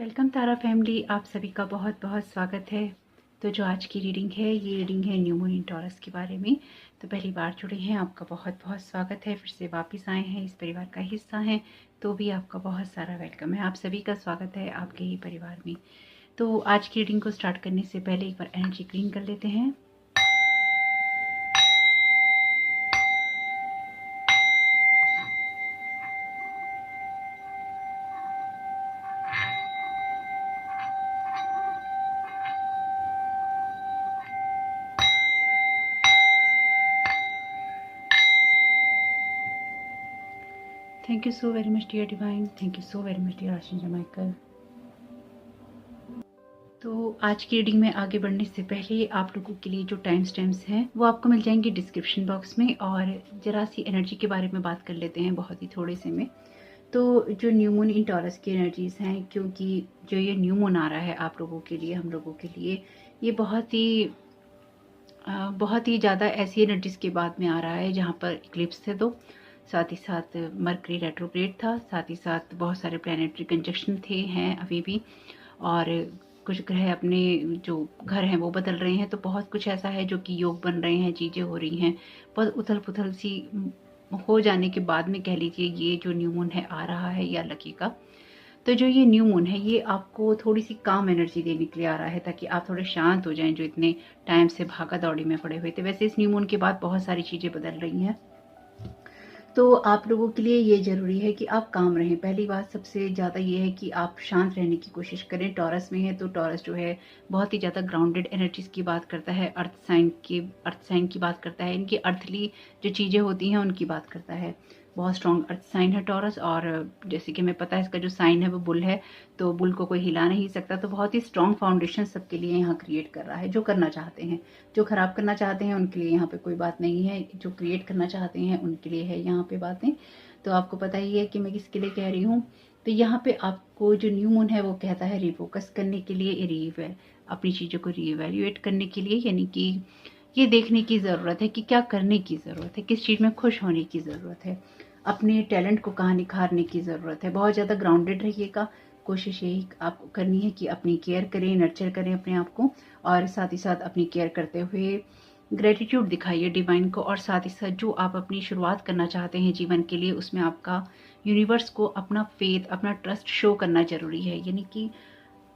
Welcome तारा family, आप सभी का बहुत बहुत स्वागत है। तो जो आज की रीडिंग है, ये रीडिंग है न्यू मून इन टॉरस के बारे में। तो पहली बार जुड़े हैं, आपका बहुत बहुत स्वागत है। फिर से वापस आए हैं, इस परिवार का हिस्सा हैं, तो भी आपका बहुत सारा वेलकम है। आप सभी का स्वागत है आपके ही परिवार में। तो आज की रीडिंग को स्टार्ट करने से पहले एक बार एनर्जी क्लीन कर लेते हैं। Thank you so very much dear divine, thank you so very much dear archangel Michael. तो आज की रीडिंग में आगे बढ़ने से पहले आप लोगों के लिए जो टाइम स्टैम्प्स हैं वो आपको मिल जाएंगे डिस्क्रिप्शन बॉक्स में। और जरा सी एनर्जी के बारे में बात कर लेते हैं, बहुत ही थोड़े से में। तो जो न्यू मून इन टॉरस की एनर्जीज हैं, क्योंकि जो ये न्यू मून आ रहा है आप लोगों के लिए, हम लोगों के लिए, ये बहुत ही ज़्यादा ऐसी एनर्जीज के बाद में आ रहा है जहाँ पर इक्लिप्स थे दो, साथ ही साथ मरकरी रेट्रोग्रेड था, साथ ही साथ बहुत सारे प्लैनेटरी कंजक्शन थे, हैं अभी भी, और कुछ ग्रह अपने जो घर हैं वो बदल रहे हैं। तो बहुत कुछ ऐसा है जो कि योग बन रहे हैं, चीज़ें हो रही हैं, बहुत उथल पुथल सी हो जाने के बाद में कह लीजिए ये जो न्यू मून है आ रहा है या लकी का। तो जो ये न्यू मून है ये आपको थोड़ी सी काम एनर्जी देने के लिए आ रहा है, ताकि आप थोड़े शांत हो जाएं जो इतने टाइम से भागा दौड़ी में पड़े हुए थे। वैसे इस न्यू मून के बाद बहुत सारी चीज़ें बदल रही हैं, तो आप लोगों के लिए ये ज़रूरी है कि आप काम रहें। पहली बात सबसे ज़्यादा ये है कि आप शांत रहने की कोशिश करें। टॉरस में है तो टॉरस जो है बहुत ही ज़्यादा ग्राउंडेड एनर्जीज़ की बात करता है, अर्थ साइन की बात करता है, इनकी अर्थली जो चीज़ें होती हैं उनकी बात करता है। बहुत स्ट्रॉन्ग अर्थ साइन है टॉरस, और जैसे कि हमें पता है इसका जो साइन है वो बुल है, तो बुल को कोई हिला नहीं सकता। तो बहुत ही स्ट्रॉन्ग फाउंडेशन सबके लिए यहाँ क्रिएट कर रहा है, जो करना चाहते हैं। जो खराब करना चाहते हैं उनके लिए यहाँ पे कोई बात नहीं है, जो क्रिएट करना चाहते हैं उनके लिए है यहाँ पे बातें। तो आपको पता ही है कि मैं किसके लिए कह रही हूँ। तो यहाँ पे आपको जो न्यू मून है वो कहता है रिफोकस करने के लिए, अपनी चीज़ों को रीइवैल्यूएट करने के लिए, यानी कि ये देखने की ज़रूरत है कि क्या करने की ज़रूरत है, किस चीज़ में खुश होने की ज़रूरत है, अपने टैलेंट को कहाँ निखारने की ज़रूरत है। बहुत ज़्यादा ग्राउंडेड रहिएगा। कोशिश यही आपको करनी है कि अपनी केयर करें, नर्चर करें अपने आप को, और साथ ही साथ अपनी केयर करते हुए ग्रेटिट्यूड दिखाइए डिवाइन को। और साथ ही साथ जो आप अपनी शुरुआत करना चाहते हैं जीवन के लिए, उसमें आपका यूनिवर्स को अपना फेथ, अपना ट्रस्ट शो करना ज़रूरी है। यानी कि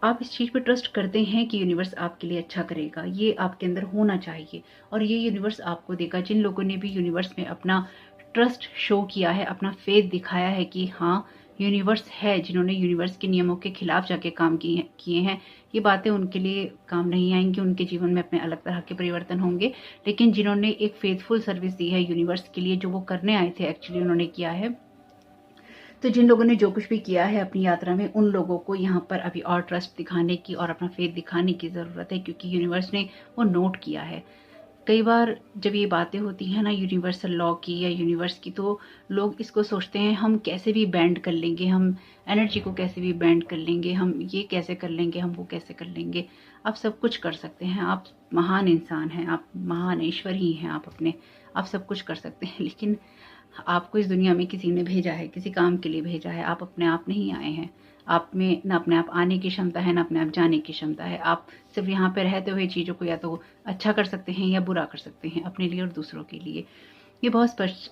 आप इस चीज़ पे ट्रस्ट करते हैं कि यूनिवर्स आपके लिए अच्छा करेगा, ये आपके अंदर होना चाहिए, और ये यूनिवर्स आपको देगा। जिन लोगों ने भी यूनिवर्स में अपना ट्रस्ट शो किया है, अपना फेथ दिखाया है कि हाँ यूनिवर्स है, जिन्होंने यूनिवर्स के नियमों के खिलाफ जाके काम किए हैं, ये बातें उनके लिए काम नहीं आएंगी। उनके जीवन में अपने अलग तरह के परिवर्तन होंगे। लेकिन जिन्होंने एक फेथफुल सर्विस दी है यूनिवर्स के लिए, जो वो करने आए थे एक्चुअली उन्होंने किया है। तो जिन लोगों ने जो कुछ भी किया है अपनी यात्रा में, उन लोगों को यहाँ पर अभी और ट्रस्ट दिखाने की और अपना फेथ दिखाने की ज़रूरत है, क्योंकि यूनिवर्स ने वो नोट किया है। कई बार जब ये बातें होती हैं ना यूनिवर्सल लॉ की या यूनिवर्स की, तो लोग इसको सोचते हैं हम कैसे भी बैंड कर लेंगे, हम एनर्जी को कैसे भी बैंड कर लेंगे, हम ये कैसे कर लेंगे, हम वो कैसे कर लेंगे। आप सब कुछ कर सकते हैं, आप महान इंसान हैं, आप महान ईश्वर ही हैं, आप सब कुछ कर सकते हैं। लेकिन आपको इस दुनिया में किसी ने भेजा है, किसी काम के लिए भेजा है। आप अपने आप नहीं आए हैं। आप में ना अपने आप आने की क्षमता है, ना अपने आप जाने की क्षमता है। आप सिर्फ यहाँ पे रहते हुए चीज़ों को या तो अच्छा कर सकते हैं या बुरा कर सकते हैं, अपने लिए और दूसरों के लिए। ये बहुत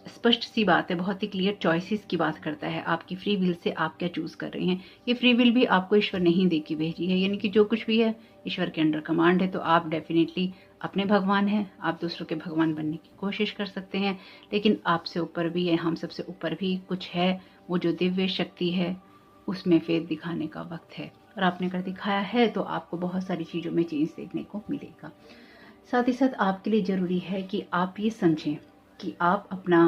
स्पष्ट सी बात है, बहुत ही क्लियर चॉइसेस की बात करता है। आपकी फ्री विल से आप क्या चूज़ कर रहे हैं। ये फ्री विल भी आपको ईश्वर नहीं दे के भेजी है, यानी कि जो कुछ भी है ईश्वर के अंडर कमांड है। तो आप डेफिनेटली अपने भगवान हैं, आप दूसरों के भगवान बनने की कोशिश कर सकते हैं, लेकिन आपसे ऊपर भी है, हम सबसे ऊपर भी कुछ है, वो जो दिव्य शक्ति है, उसमें फेथ दिखाने का वक्त है। और आपने अगर दिखाया है तो आपको बहुत सारी चीज़ों में चेंज देखने को मिलेगा। साथ ही साथ आपके लिए ज़रूरी है कि आप ये समझें कि आप अपना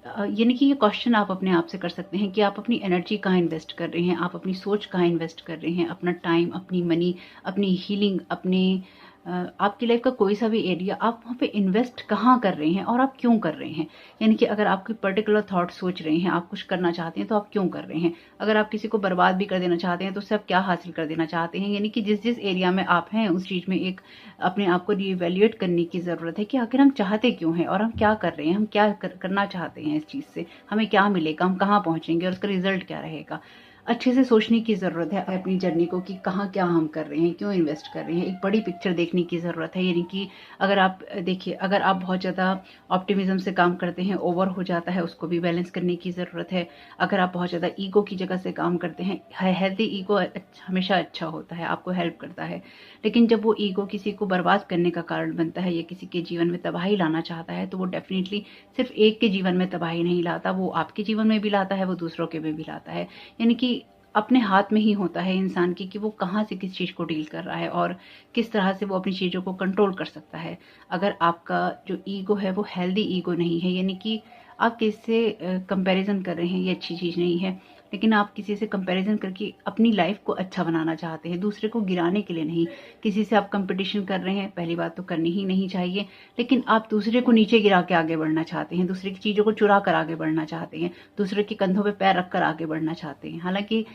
यानी कि ये क्वेश्चन आप अपने आप से कर सकते हैं कि आप अपनी एनर्जी कहाँ इन्वेस्ट कर रहे हैं, आप अपनी सोच कहाँ इन्वेस्ट कर रहे हैं, अपना टाइम, अपनी मनी, अपनी हीलिंग, अपने आपकी लाइफ का कोई सा भी एरिया आप वहाँ पे इन्वेस्ट कहाँ कर रहे हैं और आप क्यों कर रहे हैं। यानी कि अगर आप कोई पर्टिकुलर थॉट सोच रहे हैं, आप कुछ करना चाहते हैं, तो आप क्यों कर रहे हैं। अगर आप किसी को बर्बाद भी कर देना चाहते हैं तो उससे आप क्या हासिल कर देना चाहते हैं। यानी कि जिस जिस एरिया में आप हैं उस चीज़ में एक अपने आप को रीवैल्यूएट करने की ज़रूरत है कि आखिर हम चाहते क्यों हैं और हम क्या कर रहे हैं, हम क्या करना चाहते हैं, इस चीज़ से हमें क्या मिलेगा, हम कहाँ पहुँचेंगे और उसका रिजल्ट क्या रहेगा। अच्छे से सोचने की ज़रूरत है अपनी जर्नी को कि कहाँ क्या हम कर रहे हैं, क्यों इन्वेस्ट कर रहे हैं। एक बड़ी पिक्चर देखने की ज़रूरत है। यानी कि अगर आप देखिए, अगर आप बहुत ज़्यादा ऑप्टिमिज्म से काम करते हैं, ओवर हो जाता है, उसको भी बैलेंस करने की ज़रूरत है। अगर आप बहुत ज़्यादा ईगो की जगह से काम करते हैं, हेल्दी ईगो हमेशा अच्छा होता है, आपको हेल्प करता है। लेकिन जब वो ईगो किसी को बर्बाद करने का कारण बनता है या किसी के जीवन में तबाही लाना चाहता है, तो वो डेफिनेटली सिर्फ एक के जीवन में तबाही नहीं लाता, वो आपके जीवन में भी लाता है, वो दूसरों के में भी लाता है। यानी कि अपने हाथ में ही होता है इंसान की कि वो कहाँ से किस चीज़ को डील कर रहा है और किस तरह से वो अपनी चीज़ों को कंट्रोल कर सकता है। अगर आपका जो ईगो है वो हेल्दी ईगो नहीं है, यानी कि आप किससे कंपैरिजन कर रहे हैं, ये अच्छी चीज़ नहीं है। लेकिन आप किसी से कंपैरिजन करके अपनी लाइफ को अच्छा बनाना चाहते हैं, दूसरे को गिराने के लिए नहीं। किसी से आप कंपटीशन कर रहे हैं, पहली बात तो करनी ही नहीं चाहिए। लेकिन आप दूसरे को नीचे गिरा के आगे बढ़ना चाहते हैं, दूसरे की चीज़ों को चुरा कर आगे बढ़ना चाहते हैं, दूसरे के कंधों पे पैर रखकर आगे बढ़ना चाहते हैं। हालांकि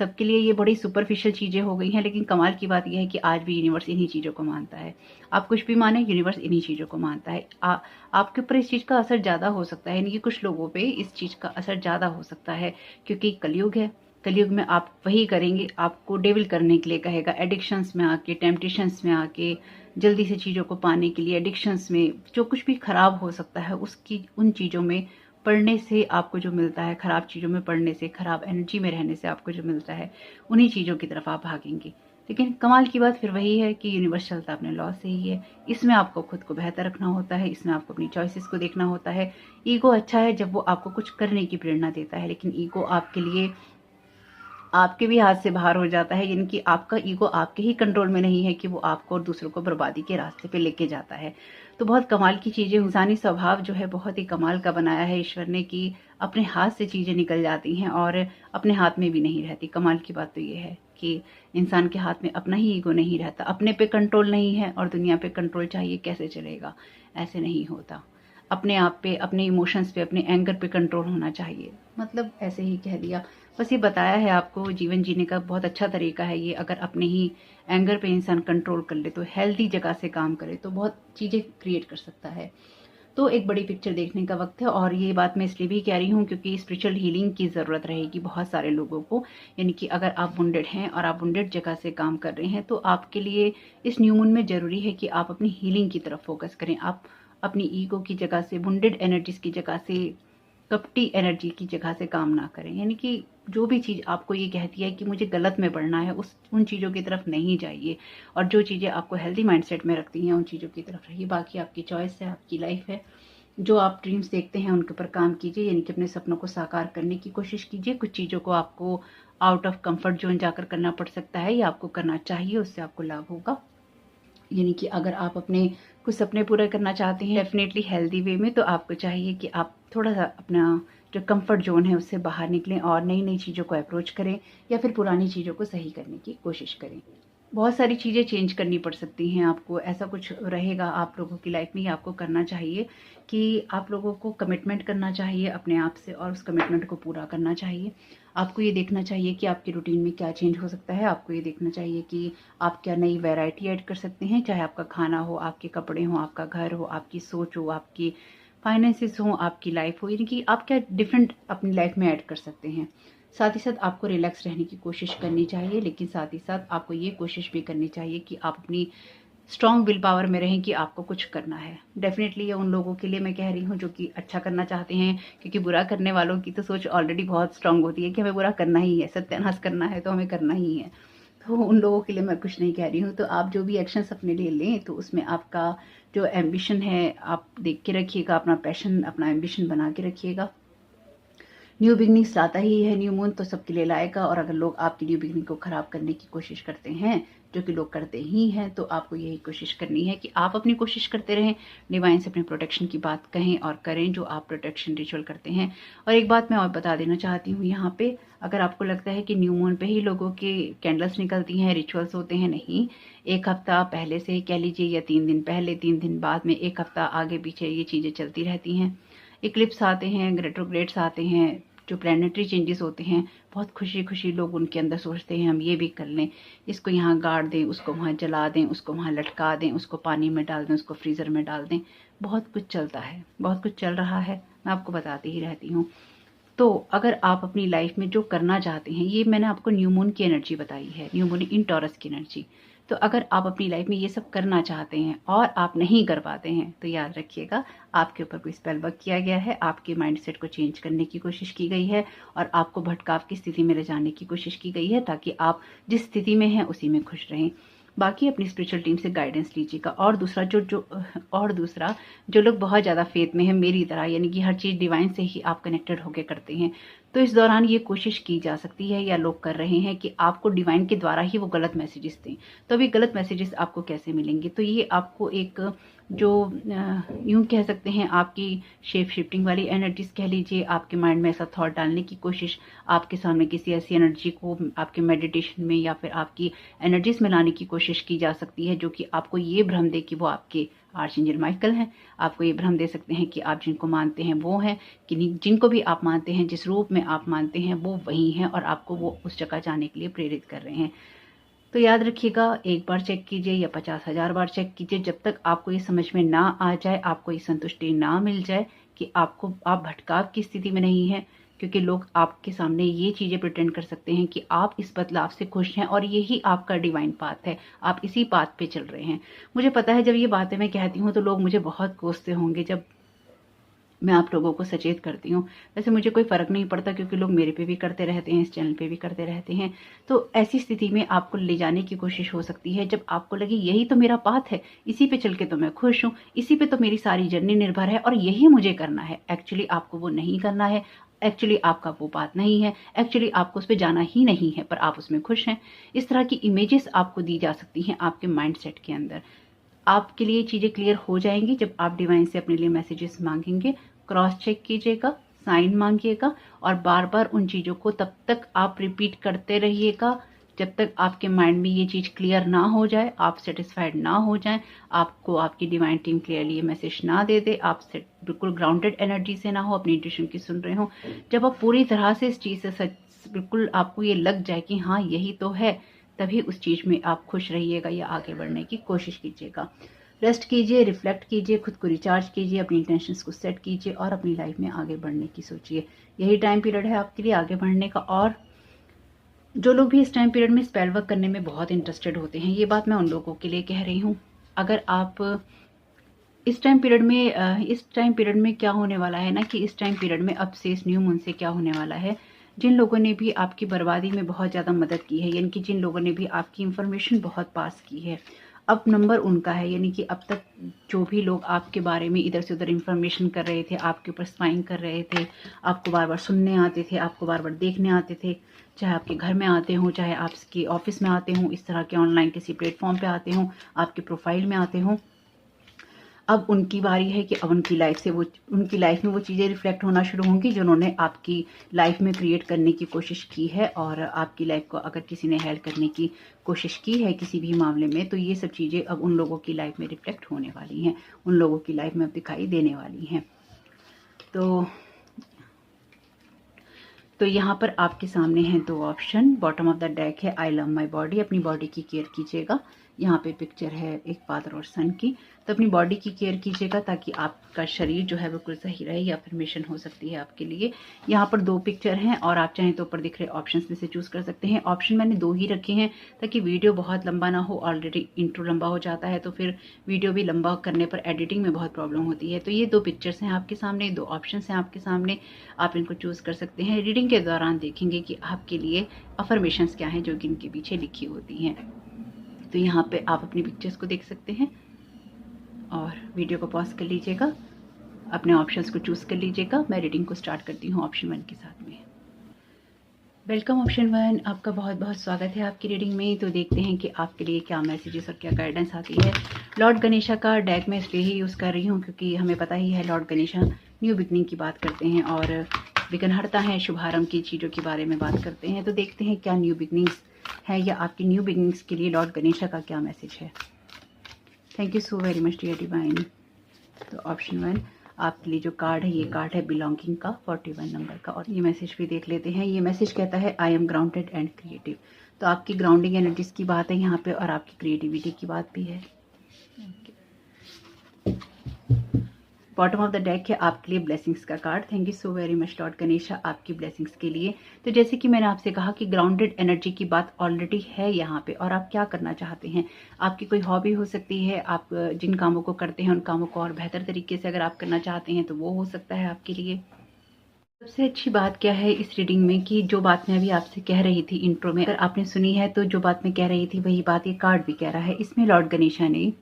सबके लिए ये बड़ी सुपरफिशियल चीज़ें हो गई हैं, लेकिन कमाल की बात यह है कि आज भी यूनिवर्स इन्हीं चीज़ों को मानता है। आप कुछ भी माने, यूनिवर्स इन्हीं चीज़ों को मानता है। आपके ऊपर इस चीज़ का असर ज़्यादा हो सकता है, यानी कि कुछ लोगों पे इस चीज़ का असर ज़्यादा हो सकता है, क्योंकि कलयुग है। कलयुग में आप वही करेंगे, आपको डेविल करने के लिए कहेगा, एडिक्शंस में आके, टेम्पटेशंस में आके, जल्दी से चीज़ों को पाने के लिए, एडिक्शंस में जो कुछ भी खराब हो सकता है, उसकी उन चीज़ों में पढ़ने से आपको जो मिलता है, खराब चीज़ों में पढ़ने से, खराब एनर्जी में रहने से आपको जो मिलता है, उन्हीं चीज़ों की तरफ आप भागेंगे। लेकिन कमाल की बात फिर वही है कि यूनिवर्स चलता अपने लॉ से ही है। इसमें आपको खुद को बेहतर रखना होता है, इसमें आपको अपनी चॉइसेस को देखना होता है। ईगो अच्छा है जब वो आपको कुछ करने की प्रेरणा देता है, लेकिन ईगो आपके लिए आपके भी हाथ से बाहर हो जाता है, यानी कि आपका ईगो आपके ही कंट्रोल में नहीं है कि वो आपको और दूसरों को बर्बादी के रास्ते पे लेके जाता है। तो बहुत कमाल की चीज़ें, इंसानी स्वभाव जो है बहुत ही कमाल का बनाया है ईश्वर ने कि अपने हाथ से चीज़ें निकल जाती हैं और अपने हाथ में भी नहीं रहती। कमाल की बात तो ये है कि इंसान के हाथ में अपना ही ईगो नहीं रहता, अपने पे कंट्रोल नहीं है और दुनिया पे कंट्रोल चाहिए, कैसे चलेगा? ऐसे नहीं होता। अपने आप पे, अपने इमोशंस पे, अपने एंगर पे कंट्रोल होना चाहिए। मतलब ऐसे ही कह दिया, बस ये बताया है आपको। जीवन जीने का बहुत अच्छा तरीका है ये। अगर अपने ही एंगर पे इंसान कंट्रोल कर ले, तो हेल्दी जगह से काम करे, तो बहुत चीज़ें क्रिएट कर सकता है। तो एक बड़ी पिक्चर देखने का वक्त है, और ये बात मैं इसलिए भी कह रही हूँ क्योंकि स्पिरिचुअल हीलिंग की ज़रूरत रहेगी बहुत सारे लोगों को। यानी कि अगर आप वुंडेड हैं और आप वुंडेड जगह से काम कर रहे हैं, तो आपके लिए इस न्यू मून में ज़रूरी है कि आप अपनी हीलिंग की तरफ फोकस करें। आप अपनी ईगो की जगह से, वुंडेड एनर्जीज की जगह से, कपटी एनर्जी की जगह से काम ना करें। यानी कि जो भी चीज़ आपको ये कहती है कि मुझे गलत में बढ़ना है, उन चीज़ों की तरफ नहीं जाइए, और जो चीज़ें आपको हेल्दी माइंडसेट में रखती हैं उन चीज़ों की तरफ रहिए। बाकी आपकी चॉइस है, आपकी लाइफ है। जो आप ड्रीम्स देखते हैं उनके ऊपर काम कीजिए, यानी कि अपने सपनों को साकार करने की कोशिश कीजिए। कुछ चीज़ों को आपको आउट ऑफ कंफर्ट जोन जाकर करना पड़ सकता है, या आपको करना चाहिए, उससे आपको लाभ होगा। यानी कि अगर आप अपने कुछ सपने पूरे करना चाहते हैं डेफिनेटली हेल्दी वे में, तो आपको चाहिए कि आप थोड़ा सा अपना जो कंफर्ट जोन है उससे बाहर निकलें और नई नई चीज़ों को अप्रोच करें, या फिर पुरानी चीज़ों को सही करने की कोशिश करें। बहुत सारी चीज़ें चेंज करनी पड़ सकती हैं आपको, ऐसा कुछ रहेगा आप लोगों की लाइफ में। आपको करना चाहिए कि आप लोगों को कमिटमेंट करना चाहिए अपने आप से, और उस कमिटमेंट को पूरा करना चाहिए। आपको ये देखना चाहिए कि आपकी रूटीन में क्या चेंज हो सकता है। आपको ये देखना चाहिए कि आप क्या नई वैरायटी ऐड कर सकते हैं, चाहे आपका खाना हो, आपके कपड़े हों, आपका घर हो, आपकी सोच हो, आपकी फाइनेंसिस हो, आपकी लाइफ हो, यानी कि आप क्या डिफरेंट अपनी लाइफ में ऐड कर सकते हैं। साथ ही साथ आपको रिलैक्स रहने की कोशिश करनी चाहिए, लेकिन साथ ही साथ आपको ये कोशिश भी करनी चाहिए कि आप अपनी स्ट्रॉन्ग विल पावर में रहें कि आपको कुछ करना है। डेफिनेटली ये उन लोगों के लिए मैं कह रही हूँ जो कि अच्छा करना चाहते हैं, क्योंकि बुरा करने वालों की तो सोच ऑलरेडी बहुत स्ट्रांग होती है कि हमें बुरा करना ही है, सत्यानाश करना है तो हमें करना ही है। तो उन लोगों के लिए मैं कुछ नहीं कह रही हूँ। तो आप जो भी एक्शंस अपने लिए लें, तो उसमें आपका जो एम्बिशन है आप देख के रखिएगा, अपना पैशन, अपना एम्बिशन बना के रखिएगा। न्यू बिगनिंग्स लाता ही है न्यू मून, तो सबके लिए लाएगा। और अगर लोग आपकी न्यू बिगनिंग को खराब करने की कोशिश करते हैं, जो कि लोग करते ही हैं, तो आपको यही कोशिश करनी है कि आप अपनी कोशिश करते रहें, डिवाइन से अपने प्रोटेक्शन की बात कहें और करें जो आप प्रोटेक्शन रिचुअल करते हैं। और एक बात मैं और बता देना चाहती हूँ यहाँ पे, अगर आपको लगता है कि न्यू मून पे ही लोगों के कैंडल्स निकलती हैं, रिचुअल्स होते हैं, नहीं। एक हफ्ता पहले से कह लीजिए, या 3 दिन पहले, 3 दिन बाद में, एक हफ्ता आगे पीछे ये चीज़ें चलती रहती हैं। इक्लिप्स आते हैं, रेट्रोग्रेड्स आते हैं, जो प्लानिटरी चेंजेस होते हैं, बहुत खुशी खुशी लोग उनके अंदर सोचते हैं हम ये भी कर लें, इसको यहाँ गाड़ दें, उसको वहाँ जला दें, उसको वहाँ लटका दें, उसको पानी में डाल दें, उसको फ्रीज़र में डाल दें। बहुत कुछ चलता है, बहुत कुछ चल रहा है, मैं आपको बताती ही रहती हूँ। तो अगर आप अपनी लाइफ में जो करना चाहते हैं, ये मैंने आपको न्यू मून की एनर्जी बताई है, न्यू मून इन टॉरस की एनर्जी। तो अगर आप अपनी लाइफ में ये सब करना चाहते हैं और आप नहीं कर पाते हैं, तो याद रखिएगा आपके ऊपर कोई स्पेल वर्क किया गया है, आपके माइंडसेट को चेंज करने की कोशिश की गई है और आपको भटकाव की स्थिति में ले जाने की कोशिश की गई है, ताकि आप जिस स्थिति में हैं उसी में खुश रहें। बाकी अपनी स्पिरिचुअल टीम से गाइडेंस लीजिएगा। और दूसरा जो लोग बहुत ज़्यादा फेथ में है मेरी तरह, यानी कि हर चीज़ डिवाइन से ही आप कनेक्टेड होकर करते हैं, तो इस दौरान ये कोशिश की जा सकती है या लोग कर रहे हैं कि आपको डिवाइन के द्वारा ही वो गलत मैसेजेस दें। तो अभी गलत मैसेजेस आपको कैसे मिलेंगे? तो ये आपको एक जो यूँ कह सकते हैं आपकी शेप शिफ्टिंग वाली एनर्जीज कह लीजिए, आपके माइंड में ऐसा थॉट डालने की कोशिश, आपके सामने किसी ऐसी एनर्जी को आपके मेडिटेशन में या फिर आपकी एनर्जीज में लाने की कोशिश की जा सकती है, जो कि आपको ये भ्रम दे कि वो आपके आर्चएंजल माइकल हैं। आपको ये भ्रम दे सकते हैं कि आप जिनको मानते हैं वो हैं, कि जिनको भी आप मानते हैं, जिस रूप में आप मानते हैं वो वही हैं और आपको वो उस जगह जाने के लिए प्रेरित कर रहे हैं। तो याद रखिएगा, एक बार चेक कीजिए या 50,000 बार चेक कीजिए, जब तक आपको ये समझ में ना आ जाए, आपको ये संतुष्टि ना मिल जाए कि आप भटकाव की स्थिति में नहीं हैं। क्योंकि लोग आपके सामने ये चीज़ें प्रिटेंड कर सकते हैं कि आप इस बदलाव से खुश हैं और यही आपका डिवाइन पाथ है, आप इसी पाथ पे चल रहे हैं। मुझे पता है जब ये बातें मैं कहती हूँ तो लोग मुझे बहुत कोसते होंगे जब मैं आप लोगों को सचेत करती हूँ। वैसे मुझे कोई फ़र्क नहीं पड़ता, क्योंकि लोग मेरे पे भी करते रहते हैं, इस चैनल पे भी करते रहते हैं। तो ऐसी स्थिति में आपको ले जाने की कोशिश हो सकती है जब आपको लगे यही तो मेरा पाथ है, इसी पे चल के तो मैं खुश हूँ, इसी पे तो मेरी सारी जर्नी निर्भर है और यही मुझे करना है। एक्चुअली आपको वो नहीं करना है, एक्चुअली आपका वो पाथ नहीं है, एक्चुअली आपको उस पर जाना ही नहीं है, पर आप उसमें खुश हैं। इस तरह की इमेजेस आपको दी जा सकती हैं आपके माइंडसेट के अंदर। आपके लिए चीज़ें क्लियर हो जाएंगी जब आप डिवाइन से अपने लिए मैसेजेस मांगेंगे। क्रॉस चेक कीजिएगा, साइन मांगिएगा और बार बार उन चीज़ों को तब तक आप रिपीट करते रहिएगा जब तक आपके माइंड में ये चीज़ क्लियर ना हो जाए, आप सेटिस्फाइड ना हो जाएं, आपको आपकी डिवाइन टीम क्लियरली ये मैसेज ना दे दे, आप बिल्कुल ग्राउंडेड एनर्जी से ना हो, अपनी इंट्यूशन की सुन रहे हो। जब आप पूरी तरह से इस चीज़ से बिल्कुल आपको ये लग जाए कि हाँ यही तो है, तभी उस चीज़ में आप खुश रहिएगा या आगे बढ़ने की कोशिश कीजिएगा। रेस्ट कीजिए, रिफ्लेक्ट कीजिए, खुद को रिचार्ज कीजिए, अपनी इंटेंशंस को सेट कीजिए और अपनी लाइफ में आगे बढ़ने की सोचिए। यही टाइम पीरियड है आपके लिए आगे बढ़ने का। और जो लोग भी इस टाइम पीरियड में स्पेल वर्क करने में बहुत इंटरेस्टेड होते हैं, ये बात मैं उन लोगों के लिए कह रही हूँ। अगर आप इस टाइम पीरियड में क्या होने वाला है ना, कि इस टाइम पीरियड में अब से इस न्यू मून से क्या होने वाला है, जिन लोगों ने भी आपकी बर्बादी में बहुत ज़्यादा मदद की है, यानी कि जिन लोगों ने भी आपकी इंफॉर्मेशन बहुत पास की है, अब नंबर उनका है। यानी कि अब तक जो भी लोग आपके बारे में इधर से उधर इंफॉर्मेशन कर रहे थे, आपके ऊपर स्पाइंग कर रहे थे, आपको बार बार सुनने आते थे, आपको बार बार देखने आते थे, चाहे आपके घर में आते हों, चाहे आपके ऑफिस में आते हों, इस तरह के ऑनलाइन किसी प्लेटफॉर्म पे आते हों, आपके प्रोफाइल में आते हों, अब उनकी बारी है कि अब उनकी लाइफ में वो चीज़ें रिफ्लेक्ट होना शुरू होंगी जो उन्होंने आपकी लाइफ में क्रिएट करने की कोशिश की है। और आपकी लाइफ को अगर किसी ने हेल्प करने की कोशिश की है किसी भी मामले में, तो ये सब चीज़ें अब उन लोगों की लाइफ में रिफ्लेक्ट होने वाली हैं, उन लोगों की लाइफ में अब दिखाई देने वाली हैं। तो यहाँ पर आपके सामने हैं दो option. Bottom of the deck है आई लव माई बॉडी, अपनी बॉडी की केयर कीजिएगा। यहाँ पे पिक्चर है एक फादर और सन की, तो अपनी बॉडी की केयर कीजिएगा ताकि आपका शरीर जो है बिल्कुल सही रहे। ये अफर्मेशन हो सकती है आपके लिए। यहाँ पर दो पिक्चर हैं और आप चाहें तो ऊपर दिख रहे ऑप्शंस में से चूज कर सकते हैं। ऑप्शन मैंने दो ही रखे हैं ताकि वीडियो बहुत लंबा ना हो, ऑलरेडी इंट्रो लंबा हो जाता है तो फिर वीडियो भी लंबा करने पर एडिटिंग में बहुत प्रॉब्लम होती है। तो ये दो पिक्चर्स हैं आपके सामने, दो ऑप्शन हैं आपके सामने, आप इनको चूज कर सकते हैं। रीडिंग के दौरान देखेंगे कि आपके लिए अफर्मेशंस क्या हैं जो कि इनके पीछे लिखी होती हैं। तो यहाँ पे आप अपनी पिक्चर्स को देख सकते हैं और वीडियो को पॉज कर लीजिएगा, अपने ऑप्शंस को चूज कर लीजिएगा। मैं रीडिंग को स्टार्ट करती हूँ ऑप्शन 1 के साथ में। वेलकम ऑप्शन 1, आपका बहुत बहुत स्वागत है आपकी रीडिंग में। तो देखते हैं कि आपके लिए क्या मैसेजेस और क्या गाइडेंस आती है। लॉर्ड गणेशा का डेक मैं इसलिए ही यूज़ कर रही हूँ क्योंकि हमें पता ही है लॉर्ड गणेशा न्यू बिगनिंग की बात करते हैं और विघ्नहर्ता हैं, शुभारंभ की चीज़ों के बारे में बात करते हैं। तो देखते हैं क्या न्यू बिगनिंग्स है या आपकी न्यू बिगनिंग्स के लिए लॉर्ड गणेशा का क्या मैसेज है। Thank you so very much dear divine. तो ऑप्शन 1 आपके लिए जो कार्ड है, ये कार्ड है बिलोंगिंग का 41 नंबर का, और ये मैसेज भी देख लेते हैं। ये मैसेज कहता है I am grounded and creative. तो आपकी ग्राउंडिंग एनर्जीज की बात है यहाँ पे और आपकी क्रिएटिविटी की बात भी है। बॉटम ऑफ द डेक है आपके लिए ब्लेसिंग्स का card. Thank you so very much Lord Ganesha आपकी ब्लेसिंग्स के लिए। तो जैसे कि मैंने आपसे कहा कि ग्राउंडेड एनर्जी की बात ऑलरेडी है यहाँ पे, और आप क्या करना चाहते हैं। आपकी कोई हॉबी हो सकती है, आप जिन कामों को करते हैं उन कामों को और बेहतर तरीके से अगर आप करना चाहते हैं तो वो हो सकता है आपके लिए। सबसे अच्छी बात क्या है इस रीडिंग में कि जो बात मैं अभी आपसे कह रही थी इंट्रो में, अगर आपने सुनी है तो जो बात मैं कह रही थी वही बात ये कार्ड भी कह रहा है। इसमें लॉर्ड गणेशा ने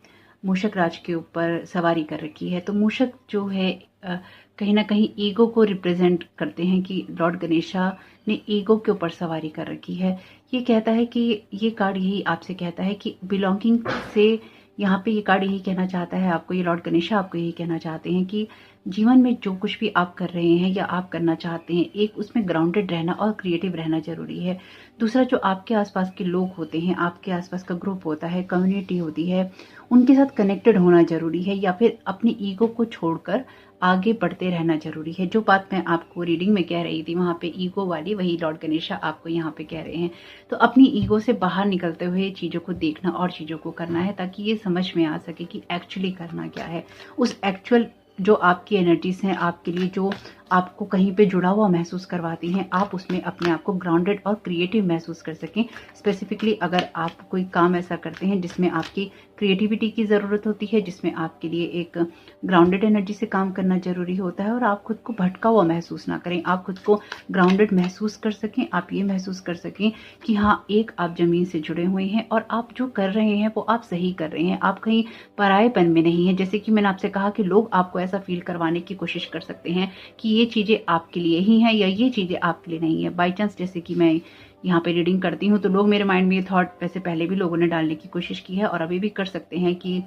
मूषक राज के ऊपर सवारी कर रखी है। तो मूषक जो है कहीं ना कहीं ईगो को रिप्रेजेंट करते हैं कि लॉर्ड गणेशा ने ईगो के ऊपर सवारी कर रखी है। ये कहता है कि ये कार्ड यही आपसे कहता है कि बिलोंगिंग से, यहाँ पे ये कार्ड यही कहना चाहता है आपको, ये लॉर्ड गणेशा आपको यही कहना चाहते हैं कि जीवन में जो कुछ भी आप कर रहे हैं या आप करना चाहते हैं, एक उसमें ग्राउंडेड रहना और क्रिएटिव रहना जरूरी है। दूसरा, जो आपके आसपास के लोग होते हैं, आपके आसपास का ग्रुप होता है, कम्युनिटी होती है, उनके साथ कनेक्टेड होना जरूरी है, या फिर अपनी ईगो को छोड़कर आगे बढ़ते रहना जरूरी है। जो बात मैं आपको रीडिंग में कह रही थी वहां पे ईगो वाली, वही लॉर्ड गणेशा आपको यहाँ पे कह रहे हैं। तो अपनी ईगो से बाहर निकलते हुए चीजों को देखना और चीजों को करना है, ताकि ये समझ में आ सके कि एक्चुअली करना क्या है। उस एक्चुअल जो आपकी एनर्जीज हैं आपके लिए, जो आपको कहीं पे जुड़ा हुआ महसूस करवाती हैं, आप उसमें अपने आप को ग्राउंडेड और क्रिएटिव महसूस कर सकें। स्पेसिफिकली अगर आप कोई काम ऐसा करते हैं जिसमें आपकी क्रिएटिविटी की ज़रूरत होती है, जिसमें आपके लिए एक ग्राउंडेड एनर्जी से काम करना जरूरी होता है, और आप खुद को भटका हुआ महसूस ना करें, आप खुद को ग्राउंडेड महसूस कर सकें, आप ये महसूस कर सकें कि हाँ, एक आप ज़मीन से जुड़े हुए हैं और आप जो कर रहे हैं वो आप सही कर रहे हैं, आप कहीं परायेपन में नहीं है। जैसे कि मैंने आपसे कहा कि लोग आपको ऐसा फील करवाने की कोशिश कर सकते हैं कि ये चीज़ें आपके लिए ही हैं या ये चीज़ें आपके लिए नहीं है। बाई चांस जैसे कि मैं यहाँ पे रीडिंग करती हूँ तो लोग, मेरे माइंड में ये थॉट वैसे पहले भी लोगों ने डालने की कोशिश की है और अभी भी कर सकते हैं कि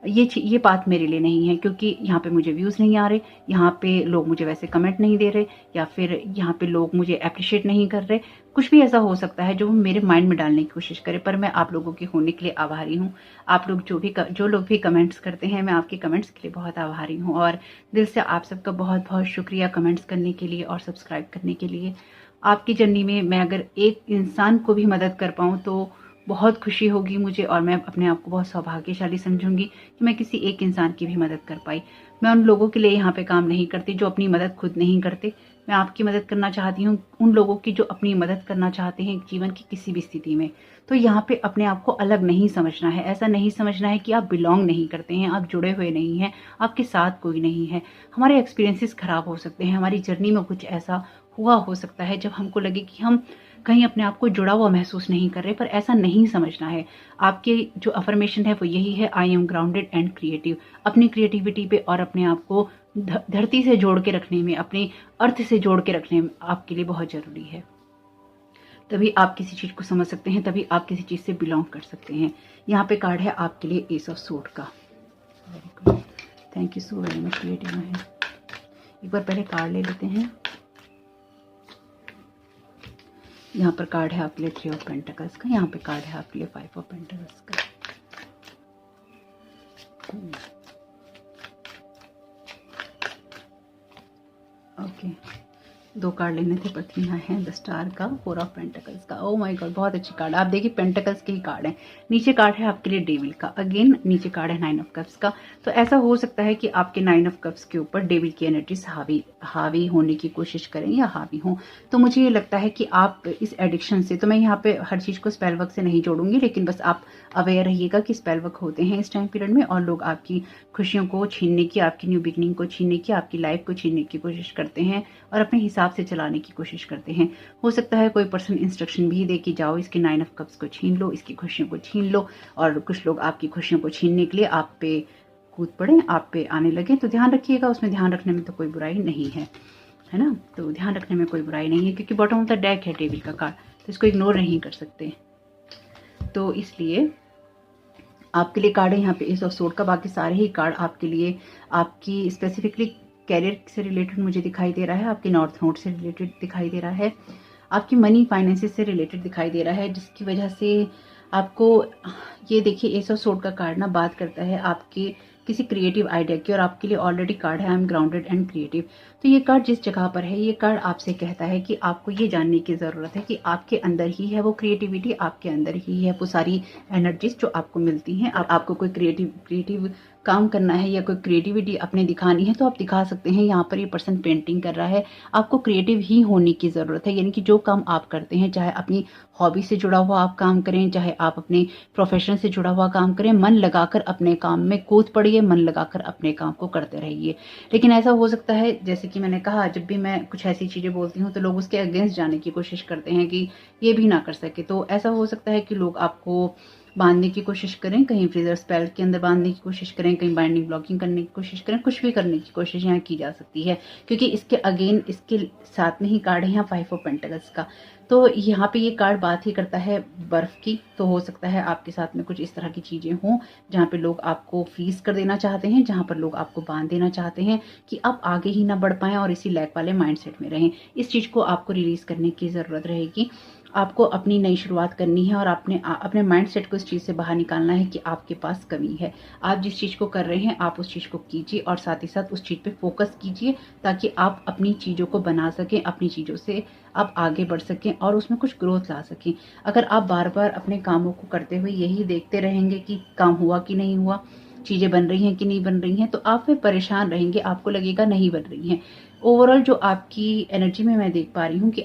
ये बात मेरे लिए नहीं है, क्योंकि यहाँ पे मुझे व्यूज़ नहीं आ रहे, यहाँ पे लोग मुझे वैसे कमेंट नहीं दे रहे, या फिर यहाँ पे लोग मुझे अप्रिशिएट नहीं कर रहे। कुछ भी ऐसा हो सकता है जो मेरे माइंड में डालने की कोशिश करे। पर मैं आप लोगों के होने के लिए आभारी हूँ। आप लोग जो लोग भी कमेंट्स करते हैं, मैं आपके कमेंट्स के लिए बहुत आभारी हूँ, और दिल से आप सबका बहुत बहुत शुक्रिया कमेंट्स करने के लिए और सब्सक्राइब करने के लिए। आपकी जर्नी में मैं अगर एक इंसान को भी मदद कर पाऊँ तो बहुत खुशी होगी मुझे, और मैं अपने आप को बहुत सौभाग्यशाली समझूंगी कि मैं किसी एक इंसान की भी मदद कर पाई। मैं उन लोगों के लिए यहाँ पे काम नहीं करती जो अपनी मदद खुद नहीं करते। मैं आपकी मदद करना चाहती हूँ उन लोगों की जो अपनी मदद करना चाहते हैं जीवन की किसी भी स्थिति में। तो यहाँ पे अपने आप को अलग नहीं समझना है, ऐसा नहीं समझना है कि आप बिलोंग नहीं करते हैं, आप जुड़े हुए नहीं हैं, आपके साथ कोई नहीं है। हमारे एक्सपीरियंसेस खराब हो सकते हैं, हमारी जर्नी में कुछ ऐसा हुआ हो सकता है जब हमको लगे कि हम कहीं अपने आप को जुड़ा हुआ महसूस नहीं कर रहे, पर ऐसा नहीं समझना है। आपके जो अफर्मेशन है वो यही है, I am grounded and creative. अपनी क्रिएटिविटी पे और अपने आप को धरती से जोड़ के रखने में, अपने अर्थ से जोड़ के रखने में आपके लिए बहुत जरूरी है। तभी आप किसी चीज को समझ सकते हैं, तभी आप किसी चीज से बिलोंग कर सकते हैं। यहाँ पे कार्ड है आपके लिए एस ऑफ सोर्ड का। Very good, thank you so very much creative है। एक बार पहले कार्ड ले लेते हैं। यहाँ पर कार्ड है आपके लिए 3 ऑफ पेंटिकल्स का, यहाँ पे कार्ड है आपके लिए 5 ऑफ पेंटिकल्स का। ओके, 2 कार्ड लेने थे पर 3 आए हैं, द स्टार का, 4 ऑफ पेंटिकल्स का। ओह माय गॉड, बहुत अच्छी कार्ड। आप देखिए पेंटिकल्स के ही कार्ड है। नीचे कार्ड है आपके लिए डेविल का, अगेन नीचे कार्ड है 9 ऑफ कप्स का। तो ऐसा हो सकता है कि आपके 9 ऑफ कप्स के ऊपर डेविल की एनर्जीज हावी होने की कोशिश करें या हावी हो। तो मुझे ये लगता है कि आप इस एडिक्शन से, तो मैं यहाँ पे हर चीज को स्पेल वर्क से नहीं जोड़ूंगी, लेकिन बस आप अवेयर रहिएगा कि स्पेल वर्क होते हैं इस टाइम पीरियड में, और लोग आपकी खुशियों को छीनने की, आपकी न्यू बिगनिंग को छीनने की, आपकी लाइफ को छीनने की कोशिश करते हैं और अपने हिसाब से चलाने की कोशिश करते हैं। हो सकता है कोई पर्सन इंस्ट्रक्शन भी दे कि जाओ इसके 9 ऑफ कप्स को छीन लो, इसकी खुशियों को छीन लो, और कुछ लोग आपकी खुशियों को छीनने के लिए आप पे कूद पड़े, आप पे आने लगे। तो ध्यान रखिएगा, उसमें ध्यान रखने में तो कोई बुराई नहीं है ना। तो ध्यान रखने में कोई बुराई नहीं है, क्योंकि बॉटम ऑफ द डेक है डेविल का कार्ड, तो इसको इग्नोर नहीं कर सकते। तो इसलिए आपके लिए कार्ड है यहाँ पे एस ऑफ सोर्ड का। बाकी सारे ही कार्ड आपके लिए, आपकी स्पेसिफिकली कैरियर से रिलेटेड मुझे दिखाई दे रहा है, आपके नॉर्थ नोड से रिलेटेड दिखाई दे रहा है, आपकी मनी फाइनेंसेस से रिलेटेड दिखाई दे रहा है, जिसकी वजह से आपको, ये देखिए एस ऑफ सोर्ड का कार्ड ना बात करता है आपके किसी क्रिएटिव आइडिया की, और आपके लिए ऑलरेडी कार्ड है I am grounded and creative. तो ये कार्ड जिस जगह पर है, ये कार्ड आपसे कहता है कि आपको ये जानने की जरूरत है कि आपके अंदर ही है वो क्रिएटिविटी, आपके अंदर ही है वो सारी एनर्जीज जो आपको मिलती हैं। आपको कोई क्रिएटिव काम करना है या कोई क्रिएटिविटी अपने दिखानी है तो आप दिखा सकते हैं। यहाँ पर ये पर्सन पेंटिंग कर रहा है, आपको क्रिएटिव ही होने की ज़रूरत है। यानी कि जो काम आप करते हैं, चाहे अपनी हॉबी से जुड़ा हुआ आप काम करें, चाहे आप अपने प्रोफेशन से जुड़ा हुआ काम करें, मन लगाकर अपने काम में कूद पड़िए, मन लगाकर अपने काम को करते रहिए। लेकिन ऐसा हो सकता है, जैसे कि मैंने कहा, जब भी मैं कुछ ऐसी चीज़ें बोलती हूँ तो लोग उसके अगेंस्ट जाने की कोशिश करते हैं कि ये भी ना कर सके। तो ऐसा हो सकता है कि लोग आपको बांधने की कोशिश करें, कहीं फ्रीजर स्पेल के अंदर बांधने की कोशिश करें, कहीं बाइंडिंग ब्लॉकिंग करने की कोशिश करें, कुछ भी करने की कोशिश यहाँ की जा सकती है। क्योंकि इसके अगेन इसके साथ में ही कार्ड है यहाँ 5 ऑफ पेंटिकल्स का। तो यहाँ पे ये कार्ड बात ही करता है बर्फ की। तो हो सकता है आपके साथ में कुछ इस तरह की चीज़ें हों जहाँ पे लोग आपको फ्रीज कर देना चाहते हैं, जहाँ पर लोग आपको बांध देना चाहते हैं कि आप आगे ही ना बढ़ पाएं और इसी लैक वाले माइंडसेट में रहें। इस चीज़ को आपको रिलीज करने की ज़रूरत रहेगी। आपको अपनी नई शुरुआत करनी है और अपने माइंडसेट को इस चीज़ से बाहर निकालना है कि आपके पास कमी है। आप जिस चीज़ को कर रहे हैं आप उस चीज़ को कीजिए और साथ ही साथ उस चीज़ पे फोकस कीजिए ताकि आप अपनी चीज़ों को बना सकें, अपनी चीज़ों से आप आगे बढ़ सकें और उसमें कुछ ग्रोथ ला सकें। अगर आप बार बार अपने कामों को करते हुए यही देखते रहेंगे कि काम हुआ कि नहीं हुआ, चीज़ें बन रही हैं कि नहीं बन रही हैं, तो आप फिर परेशान रहेंगे, आपको लगेगा नहीं बन रही हैं। ओवरऑल जो आपकी एनर्जी में मैं देख पा रही हूँ कि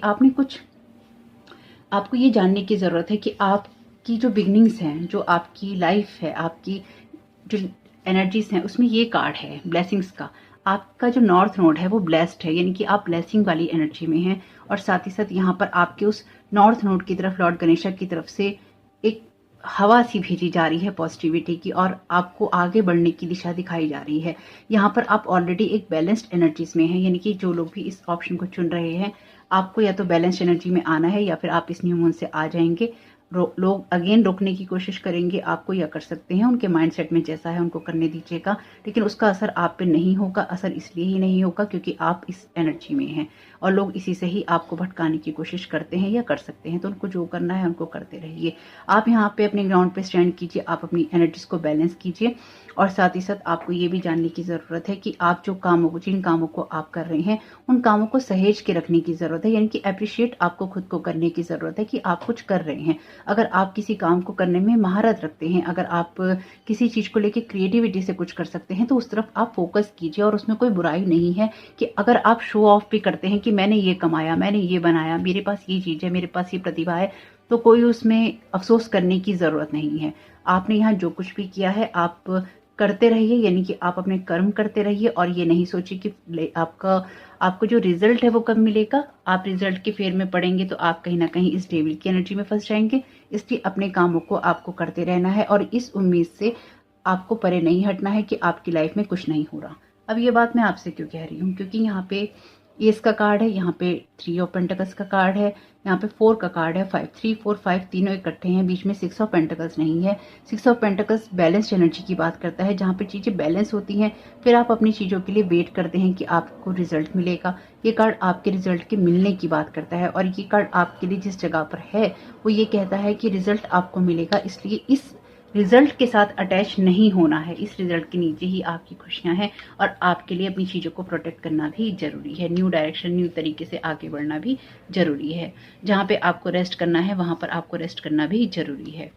आपको ये जानने की ज़रूरत है कि आपकी जो बिगनिंग्स हैं, जो आपकी लाइफ है, आपकी जो एनर्जीज हैं, उसमें ये कार्ड है ब्लेसिंग्स का। आपका जो नॉर्थ नोड है वो ब्लेस्ड है, यानी कि आप ब्लेसिंग वाली एनर्जी में हैं। और साथ ही साथ यहाँ पर आपके उस नॉर्थ नोड की तरफ लॉर्ड गणेशा की तरफ से एक हवा सी भेजी जा रही है पॉजिटिविटी की और आपको आगे बढ़ने की दिशा दिखाई जा रही है। यहाँ पर आप ऑलरेडी एक बैलेंस्ड एनर्जीज में हैं, यानी कि जो लोग भी इस ऑप्शन को चुन रहे हैं, आपको या तो बैलेंस्ड एनर्जी में आना है या फिर आप इस न्यू मून से आ जाएंगे। लोग अगेन रोकने की कोशिश करेंगे आपको, या कर सकते हैं, उनके माइंडसेट में जैसा है उनको करने दीजिएगा। लेकिन उसका असर आप पे नहीं होगा। असर इसलिए ही नहीं होगा क्योंकि आप इस एनर्जी में हैं और लोग इसी से ही आपको भटकाने की कोशिश करते हैं या कर सकते हैं। तो उनको जो करना है उनको करते रहिए। आप यहाँ पे अपने ग्राउंड पे स्टैंड कीजिए, आप अपनी एनर्जीज को बैलेंस कीजिए और साथ ही साथ आपको ये भी जानने की ज़रूरत है कि आप जिन कामों को आप कर रहे हैं उन कामों को सहेज के रखने की ज़रूरत है। यानी कि अप्रिशिएट आपको खुद को करने की ज़रूरत है कि आप कुछ कर रहे हैं। अगर आप किसी काम को करने में महारत रखते हैं, अगर आप किसी चीज़ को लेकर क्रिएटिविटी से कुछ कर सकते हैं तो उस तरफ आप फोकस कीजिए। और उसमें कोई बुराई नहीं है कि अगर आप शो ऑफ भी करते हैं कि मैंने ये कमाया, मैंने ये बनाया, मेरे पास ये चीज़ है, मेरे पास ये प्रतिभा है, तो कोई उसमें अफसोस करने की ज़रूरत नहीं है। आपने यहाँ जो कुछ भी किया है आप करते रहिए, यानी कि आप अपने कर्म करते रहिए और ये नहीं सोचिए कि आपको जो रिजल्ट है वो कब मिलेगा। आप रिजल्ट के फेर में पड़ेंगे तो आप कहीं ना कहीं इस डेविल की एनर्जी में फंस जाएंगे। इसलिए अपने कामों को आपको करते रहना है और इस उम्मीद से आपको परे नहीं हटना है कि आपकी लाइफ में कुछ नहीं हो रहा। अब ये बात मैं आपसे क्यों कह रही हूँ, क्योंकि यहाँ पे एस का कार्ड है, यहाँ पे 3 ऑफ पेंटिकल्स का कार्ड है, यहाँ पे 4 का कार्ड है, 5 3 4 5 तीनों इकट्ठे हैं, बीच में 6 ऑफ पेंटिकल्स नहीं है। 6 ऑफ पेंटिकल्स बैलेंस्ड एनर्जी की बात करता है, जहाँ पे चीज़ें बैलेंस होती हैं फिर आप अपनी चीज़ों के लिए वेट करते हैं कि आपको रिजल्ट मिलेगा। ये कार्ड आपके रिजल्ट के मिलने की बात करता है और ये कार्ड आपके लिए जिस जगह पर है वो ये कहता है कि रिजल्ट आपको मिलेगा। इसलिए इस रिजल्ट के साथ अटैच नहीं होना है। इस रिजल्ट के नीचे ही आपकी खुशियां हैं और आपके लिए अपनी चीज़ों को प्रोटेक्ट करना भी जरूरी है। न्यू डायरेक्शन, न्यू तरीके से आगे बढ़ना भी जरूरी है। जहाँ पे आपको रेस्ट करना है वहाँ पर आपको रेस्ट करना भी जरूरी है।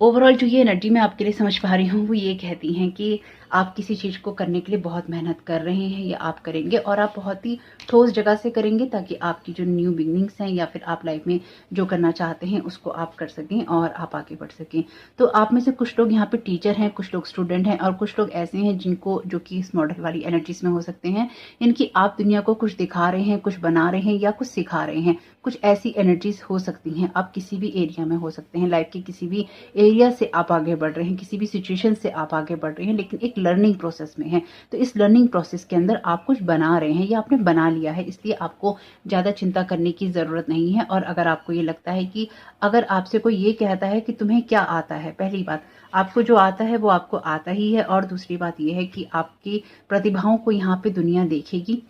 ओवरऑल जो ये एनर्जी मैं आपके लिए समझ पा रही हूँ वो ये कहती हैं कि आप किसी चीज़ को करने के लिए बहुत मेहनत कर रहे हैं या आप करेंगे और आप बहुत ही ठोस जगह से करेंगे ताकि आपकी जो न्यू बिगनिंग्स हैं या फिर आप लाइफ में जो करना चाहते हैं उसको आप कर सकें और आप आगे बढ़ सकें। तो आप में से कुछ लोग यहाँ पे टीचर हैं, कुछ लोग स्टूडेंट हैं और कुछ लोग ऐसे हैं जो कि इस मॉडल वाली एनर्जीज में हो सकते हैं। इनकी आप दुनिया को कुछ दिखा रहे हैं, कुछ बना रहे हैं या कुछ सिखा रहे हैं। कुछ ऐसी एनर्जीज हो सकती हैं। आप किसी भी एरिया में हो सकते हैं, लाइफ के किसी भी एरिया से आप आगे बढ़ रहे हैं, किसी भी सिचुएशन से आप आगे बढ़ रहे हैं, लेकिन एक लर्निंग प्रोसेस में है। तो इस लर्निंग प्रोसेस के अंदर आप कुछ बना रहे हैं या आपने बना लिया है, इसलिए आपको ज़्यादा चिंता करने की ज़रूरत नहीं है। और अगर आपको ये लगता है कि अगर आपसे कोई ये कहता है कि तुम्हें क्या आता है, पहली बात आपको जो आता है वो आपको आता ही है और दूसरी बात ये है कि आपकी प्रतिभाओं को यहाँ पे दुनिया देखेगी,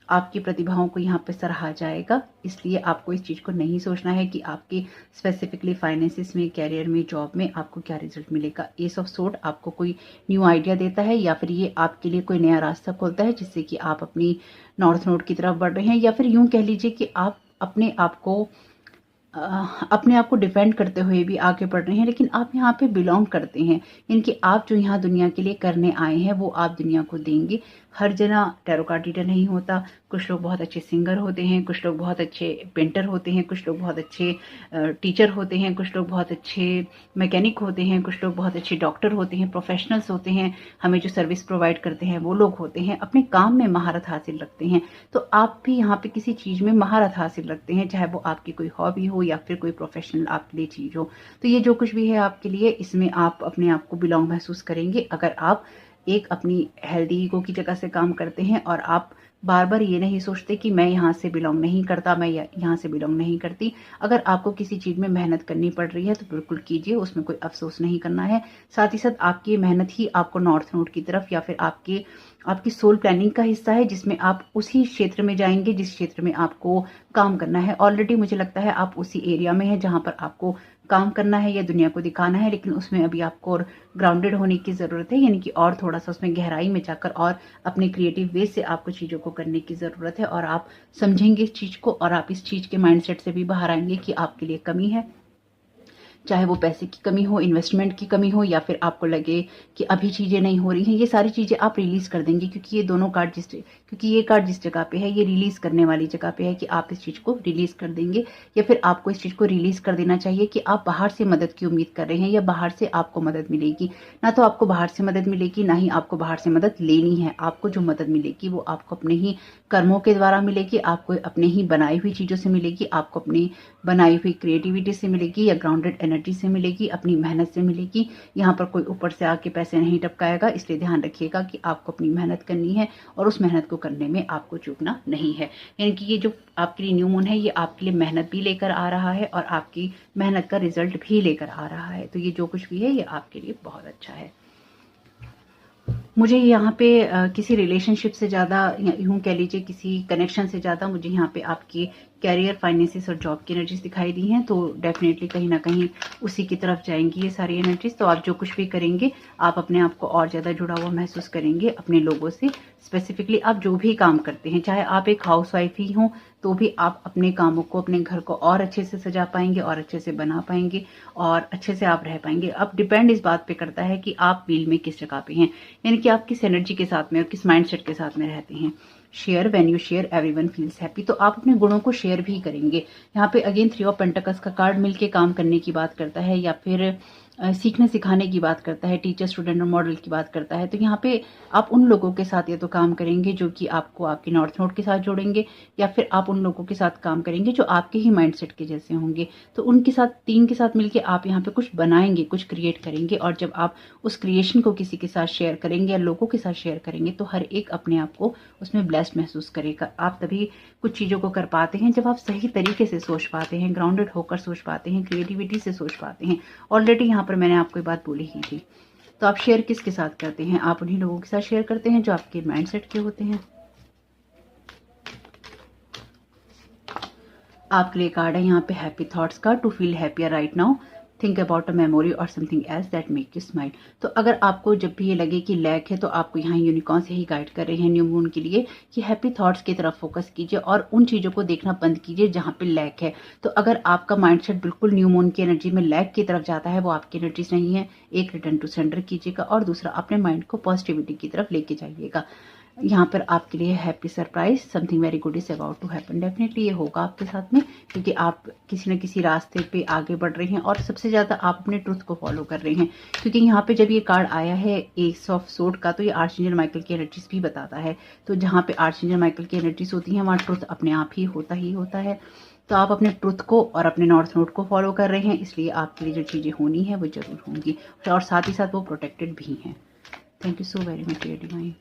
आपकी प्रतिभाओं को यहाँ पे सराहा जाएगा। इसलिए आपको इस चीज़ को नहीं सोचना है कि आपके स्पेसिफिकली फाइनेंसिस में, कैरियर में, जॉब में आपको क्या रिजल्ट मिलेगा। एस ऑफ सोर्ड आपको कोई न्यू आइडिया देता है या फिर ये आपके लिए कोई नया रास्ता खोलता है जिससे कि आप अपनी नॉर्थ नोड की तरफ बढ़ रहे हैं, या फिर यूं कह लीजिए कि आप अपने आप को अपने आप को डिफेंड करते हुए भी आगे बढ़ रहे हैं, लेकिन आप यहाँ पे बिलोंग करते हैं। इनके आप जो यहाँ दुनिया के लिए करने आए हैं वो आप दुनिया को देंगे। हर जना टैरो कार्ड रीडर नहीं होता। कुछ लोग बहुत अच्छे सिंगर होते हैं, कुछ लोग बहुत अच्छे पेंटर होते हैं, कुछ लोग बहुत अच्छे टीचर होते हैं, कुछ लोग बहुत अच्छे मैकेनिक होते हैं, कुछ लोग बहुत अच्छे डॉक्टर होते हैं, प्रोफेशनल्स होते हैं, हमें जो सर्विस प्रोवाइड करते हैं वो लोग होते हैं, अपने काम में महारत हासिल रखते हैं। तो आप भी यहाँ पे किसी चीज़ में महारत हासिल रखते हैं, चाहे वो आपकी कोई हॉबी हो या फिर कोई प्रोफेशनल आपके लिए चीज़ हो। तो ये जो कुछ भी है आपके लिए, इसमें आप अपने आप को बिलोंग महसूस करेंगे अगर आप एक अपनी हेल्दी ईगो की जगह से काम करते हैं और आप बार बार ये नहीं सोचते कि मैं यहाँ से बिलोंग नहीं करता, मैं यहाँ से बिलोंग नहीं करती। अगर आपको किसी चीज़ में मेहनत करनी पड़ रही है तो बिल्कुल कीजिए, उसमें कोई अफसोस नहीं करना है। साथ ही साथ आपकी मेहनत ही आपको नॉर्थ नोड की तरफ या फिर आपकी सोल प्लानिंग का हिस्सा है, जिसमें आप उसी क्षेत्र में जाएंगे जिस क्षेत्र में आपको काम करना है। ऑलरेडी मुझे लगता है आप उसी एरिया में हैं जहां पर आपको काम करना है या दुनिया को दिखाना है, लेकिन उसमें अभी आपको और ग्राउंडेड होने की ज़रूरत है, यानी कि और थोड़ा सा उसमें गहराई में जाकर और अपने क्रिएटिव वे से आपको चीज़ों को करने की ज़रूरत है। और आप समझेंगे इस चीज़ को और आप इस चीज़ के माइंडसेट से भी बाहर आएंगे कि आपके लिए कमी है, चाहे वो पैसे की कमी हो, इन्वेस्टमेंट की कमी हो, या फिर आपको लगे कि अभी चीज़ें नहीं हो रही हैं। ये सारी चीज़ें आप रिलीज़ कर देंगे, क्योंकि ये दोनों कार्ड क्योंकि ये कार्ड जिस जगह पे है ये रिलीज़ करने वाली जगह पे है कि आप इस चीज़ को रिलीज़ कर देंगे, या फिर आपको इस चीज़ को रिलीज़ कर देना चाहिए कि आप बाहर से मदद की उम्मीद कर रहे हैं या बाहर से आपको मदद मिलेगी। ना तो आपको बाहर से मदद मिलेगी, ना ही आपको बाहर से मदद लेनी है। आपको जो मदद मिलेगी वो आपको अपने ही कर्मों के द्वारा मिलेगी, आपको अपने ही बनाई हुई चीज़ों से मिलेगी, आपको अपनी बनाई हुई क्रिएटिविटी से मिलेगी या ग्राउंडेड एनर्जी से मिलेगी, अपनी मेहनत से मिलेगी। यहाँ पर कोई ऊपर से आके पैसे नहीं टपकाएगा, इसलिए ध्यान रखिएगा कि आपको अपनी मेहनत करनी है और उस मेहनत को करने में आपको चूकना नहीं है। यानी कि ये जो आपके लिए न्यू मून है ये आपके लिए मेहनत भी लेकर आ रहा है और आपकी मेहनत का रिजल्ट भी लेकर आ रहा है। तो ये जो कुछ भी है ये आपके लिए बहुत अच्छा है। मुझे यहाँ पे किसी रिलेशनशिप से ज़्यादा, यूँ कह लीजिए किसी कनेक्शन से ज़्यादा, मुझे यहाँ पे आपकी कैरियर, फाइनेंसेस और जॉब की एनर्जीज दिखाई दी हैं। तो डेफिनेटली कहीं ना कहीं उसी की तरफ जाएंगी ये सारी एनर्जीज। तो आप जो कुछ भी करेंगे आप अपने आप को और ज़्यादा जुड़ा हुआ महसूस करेंगे अपने लोगों से। स्पेसिफिकली आप जो भी काम करते हैं, चाहे आप एक हाउसवाइफ ही हों तो भी आप अपने कामों को, अपने घर को और अच्छे से सजा पाएंगे और अच्छे से बना पाएंगे और अच्छे से आप रह पाएंगे। अब डिपेंड इस बात पे करता है कि आप व्हील में किस जगह पे हैं, यानी कि आप किस एनर्जी के साथ में और किस माइंडसेट के साथ में रहते हैं। Share, when you share everyone feels happy. तो आप अपने गुणों को शेयर भी करेंगे। यहाँ पे अगेन 3 ऑफ पेंटिकल्स का कार्ड मिलके काम करने की बात करता है, या फिर सीखने सिखाने की बात करता है, टीचर, स्टूडेंट और मॉडल की बात करता है। तो यहाँ पे आप उन लोगों के साथ या तो काम करेंगे जो कि आपको आपके नॉर्थ नोड के साथ जोड़ेंगे, या फिर आप उन लोगों के साथ काम करेंगे जो आपके ही माइंडसेट के जैसे होंगे। तो उनके साथ, 3 के साथ मिलके आप यहाँ पे कुछ बनाएंगे, कुछ क्रिएट करेंगे। और जब आप उस क्रिएशन को किसी के साथ शेयर करेंगे या लोगों के साथ शेयर करेंगे तो हर एक अपने आप को उसमें ब्लेस्ड महसूस करेगा। आप तभी कुछ चीज़ों को कर पाते हैं जब आप सही तरीके से सोच पाते हैं, ग्राउंडेड होकर सोच पाते हैं, क्रिएटिविटी से सोच पाते हैं। ऑलरेडी यहाँ पर मैंने आपको ये बात बोली ही थी। तो आप शेयर किसके साथ करते हैं? आप उन्हीं लोगों के साथ शेयर करते हैं जो आपके माइंडसेट के होते हैं। आपके लिए कार्ड है यहाँ पे हैप्पी थॉट्स का, to feel happier right now, think about a memory or something else that make you smile. तो अगर आपको जब भी ये लगे कि लैक है तो आपको यहाँ यूनिकॉर्न से ही गाइड कर रहे हैं न्यू मून के लिए कि हैप्पी थॉट्स की तरफ फोकस कीजिए और उन चीज़ों को देखना बंद कीजिए जहाँ पे लैक है। तो अगर आपका माइंडसेट बिल्कुल न्यू मून की एनर्जी में लैक की तरफ जाता है, वो आपकी एनर्जीज नहीं है, एक रिटर्न टू सेंटर कीजिएगा और दूसरा अपने माइंड को पॉजिटिविटी की तरफ लेके जाइएगा। यहाँ पर आपके लिए happy surprise, something very good is about to happen. Definitely ये होगा आपके साथ में, क्योंकि आप किसी न किसी रास्ते पे आगे बढ़ रहे हैं और सबसे ज़्यादा आप अपने ट्रुथ को फॉलो कर रहे हैं। क्योंकि यहाँ पे जब ये कार्ड आया है एस ऑफ सोर्ड का, तो ये आर्चएंजल माइकल की एनर्जीज भी बताता है। तो जहाँ पे आर्चएंजल माइकल की एनर्जीज होती हैं वहाँ ट्रुथ अपने आप ही होता है। तो आप अपने ट्रुथ को और अपने नॉर्थ नोड को फॉलो कर रहे हैं, इसलिए आपके लिए जो चीज़ें होनी है वो जरूर होंगी और साथ ही साथ वो प्रोटेक्टेड भी हैं। Thank you so very much dear divine.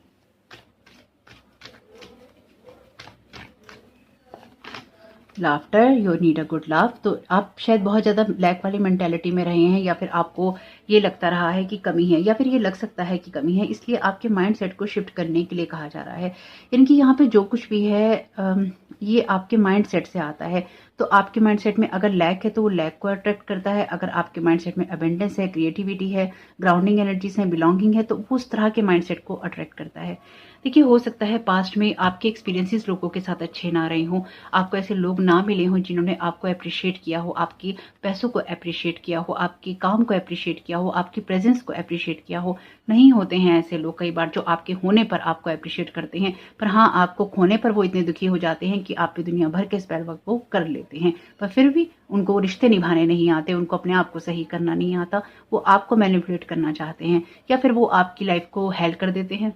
Laughter, you need a good laugh. तो आप शायद बहुत ज़्यादा लैक वाली मेंटेलिटी में रहे हैं, या फिर आपको ये लगता रहा है कि कमी है, या फिर ये लग सकता है कि कमी है, इसलिए आपके माइंडसेट को शिफ्ट करने के लिए कहा जा रहा है। यानी कि यहाँ पे जो कुछ भी है ये आपके माइंडसेट से आता है। तो आपके माइंडसेट में अगर लैक है तो वो लैक को अट्रैक्ट करता है, अगर आपके माइंडसेट में अबेंडेंस है, क्रिएटिविटी है, ग्राउंडिंग एनर्जीज है, बिलोंगिंग है, तो वो उस तरह के माइंडसेट को अट्रैक्ट करता है। देखिए, हो सकता है पास्ट में आपके एक्सपीरियंसेस लोगों के साथ अच्छे ना रहे हों, आपको ऐसे लोग ना मिले हों जिन्होंने आपको अप्रिशिएट किया हो, आपके पैसों को अप्रिशिएट किया हो, आपके काम को अप्रिशिएट किया हो, आपकी प्रेजेंस को अप्रिशिएट किया हो। नहीं होते हैं ऐसे लोग कई बार जो आपके होने पर आपको अप्रिशिएट करते हैं, पर हाँ, आपको खोने पर वो इतने दुखी हो जाते हैं कि आप पे दुनिया भर के स्पेल वर्क वो कर लेते हैं, पर फिर भी उनको रिश्ते निभाने नहीं आते, उनको अपने आप को सही करना नहीं आता, वो आपको मैनिपुलेट करना चाहते हैं, या फिर वो आपकी लाइफ को हेल कर देते हैं,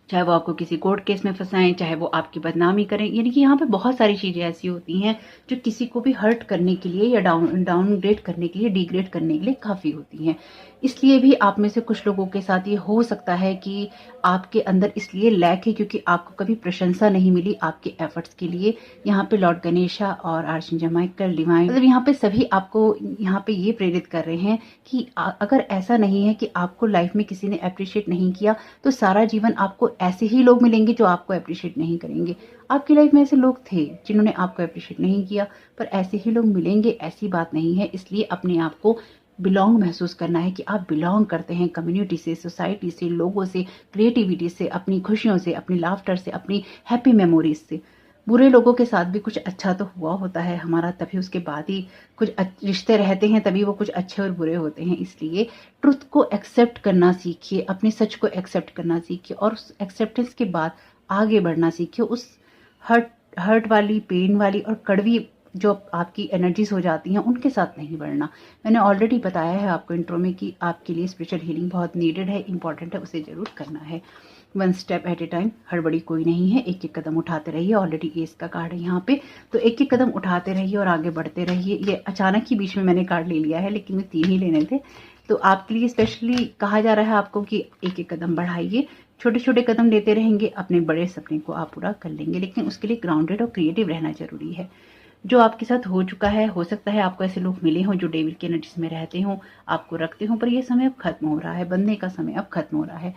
चाहे वो आपको किसी कोर्ट केस में फंसाएं, चाहे वो आपकी बदनामी करें। यानी कि यहाँ पे बहुत सारी चीजें ऐसी होती हैं जो किसी को भी हर्ट करने के लिए या डाउनग्रेड करने के लिए, डिग्रेड करने के लिए काफी होती हैं। इसलिए भी आप में से कुछ लोगों के साथ ये हो सकता है कि आपके अंदर इसलिए लैक है क्योंकि आपको कभी प्रशंसा नहीं मिली आपके एफर्ट्स के लिए। यहाँ पे लॉर्ड गणेशा और आर्चएंजल माइकल डिवाइन, मतलब यहाँ पे सभी आपको यहाँ पे ये प्रेरित कर रहे हैं कि अगर ऐसा नहीं है कि आपको लाइफ में किसी ने अप्रिशिएट नहीं किया, तो सारा जीवन आपको ऐसे ही लोग मिलेंगे जो आपको अप्रिशिएट नहीं करेंगे। आपकी लाइफ में ऐसे लोग थे जिन्होंने आपको अप्रिशिएट नहीं किया, पर ऐसे ही लोग मिलेंगे, ऐसी बात नहीं है। इसलिए अपने आप को बिलोंग महसूस करना है कि आप बिलोंग करते हैं कम्युनिटी से, सोसाइटी से, लोगों से, क्रिएटिविटी से, अपनी खुशियों से, अपनी लाफ्टर से, अपनी हैप्पी मेमोरीज से। बुरे लोगों के साथ भी कुछ अच्छा तो हुआ होता है हमारा, तभी उसके बाद ही कुछ रिश्ते रहते हैं, तभी वो कुछ अच्छे और बुरे होते हैं। इसलिए ट्रुथ को एक्सेप्ट करना सीखिए, अपने सच को एक्सेप्ट करना सीखिए, और उस एक्सेप्टेंस के बाद आगे बढ़ना सीखिए। उस हर्ट वाली, पेन वाली और कड़वी जो आपकी एनर्जीज हो जाती हैं उनके साथ नहीं बढ़ना। मैंने ऑलरेडी बताया है आपको इंट्रो में कि आपके लिए स्पिरिचुअल हीलिंग बहुत नीडेड है, इंपॉर्टेंट है, उसे जरूर करना है। 1 स्टेप एट ए टाइम, हड़बड़ी कोई नहीं है, एक एक कदम उठाते रहिए। ऑलरेडी एस का कार्ड है यहाँ पे, तो एक एक कदम उठाते रहिए और आगे बढ़ते रहिए। ये अचानक ही बीच में मैंने कार्ड ले लिया है, लेकिन मैं 3 ही लेने थे, तो आपके लिए स्पेशली कहा जा रहा है आपको कि एक एक कदम बढ़ाइए। छोटे छोटे कदम लेते रहेंगे, अपने बड़े सपने को आप पूरा कर लेंगे, लेकिन उसके लिए ग्राउंडेड और क्रिएटिव रहना जरूरी है। जो आपके साथ हो चुका है, हो सकता है आपको ऐसे लोग मिले हों जो डेविल की एनर्जीज में रहते हों, आपको रखते हों, पर ये समय अब खत्म हो रहा है, बनने का समय अब खत्म हो रहा है।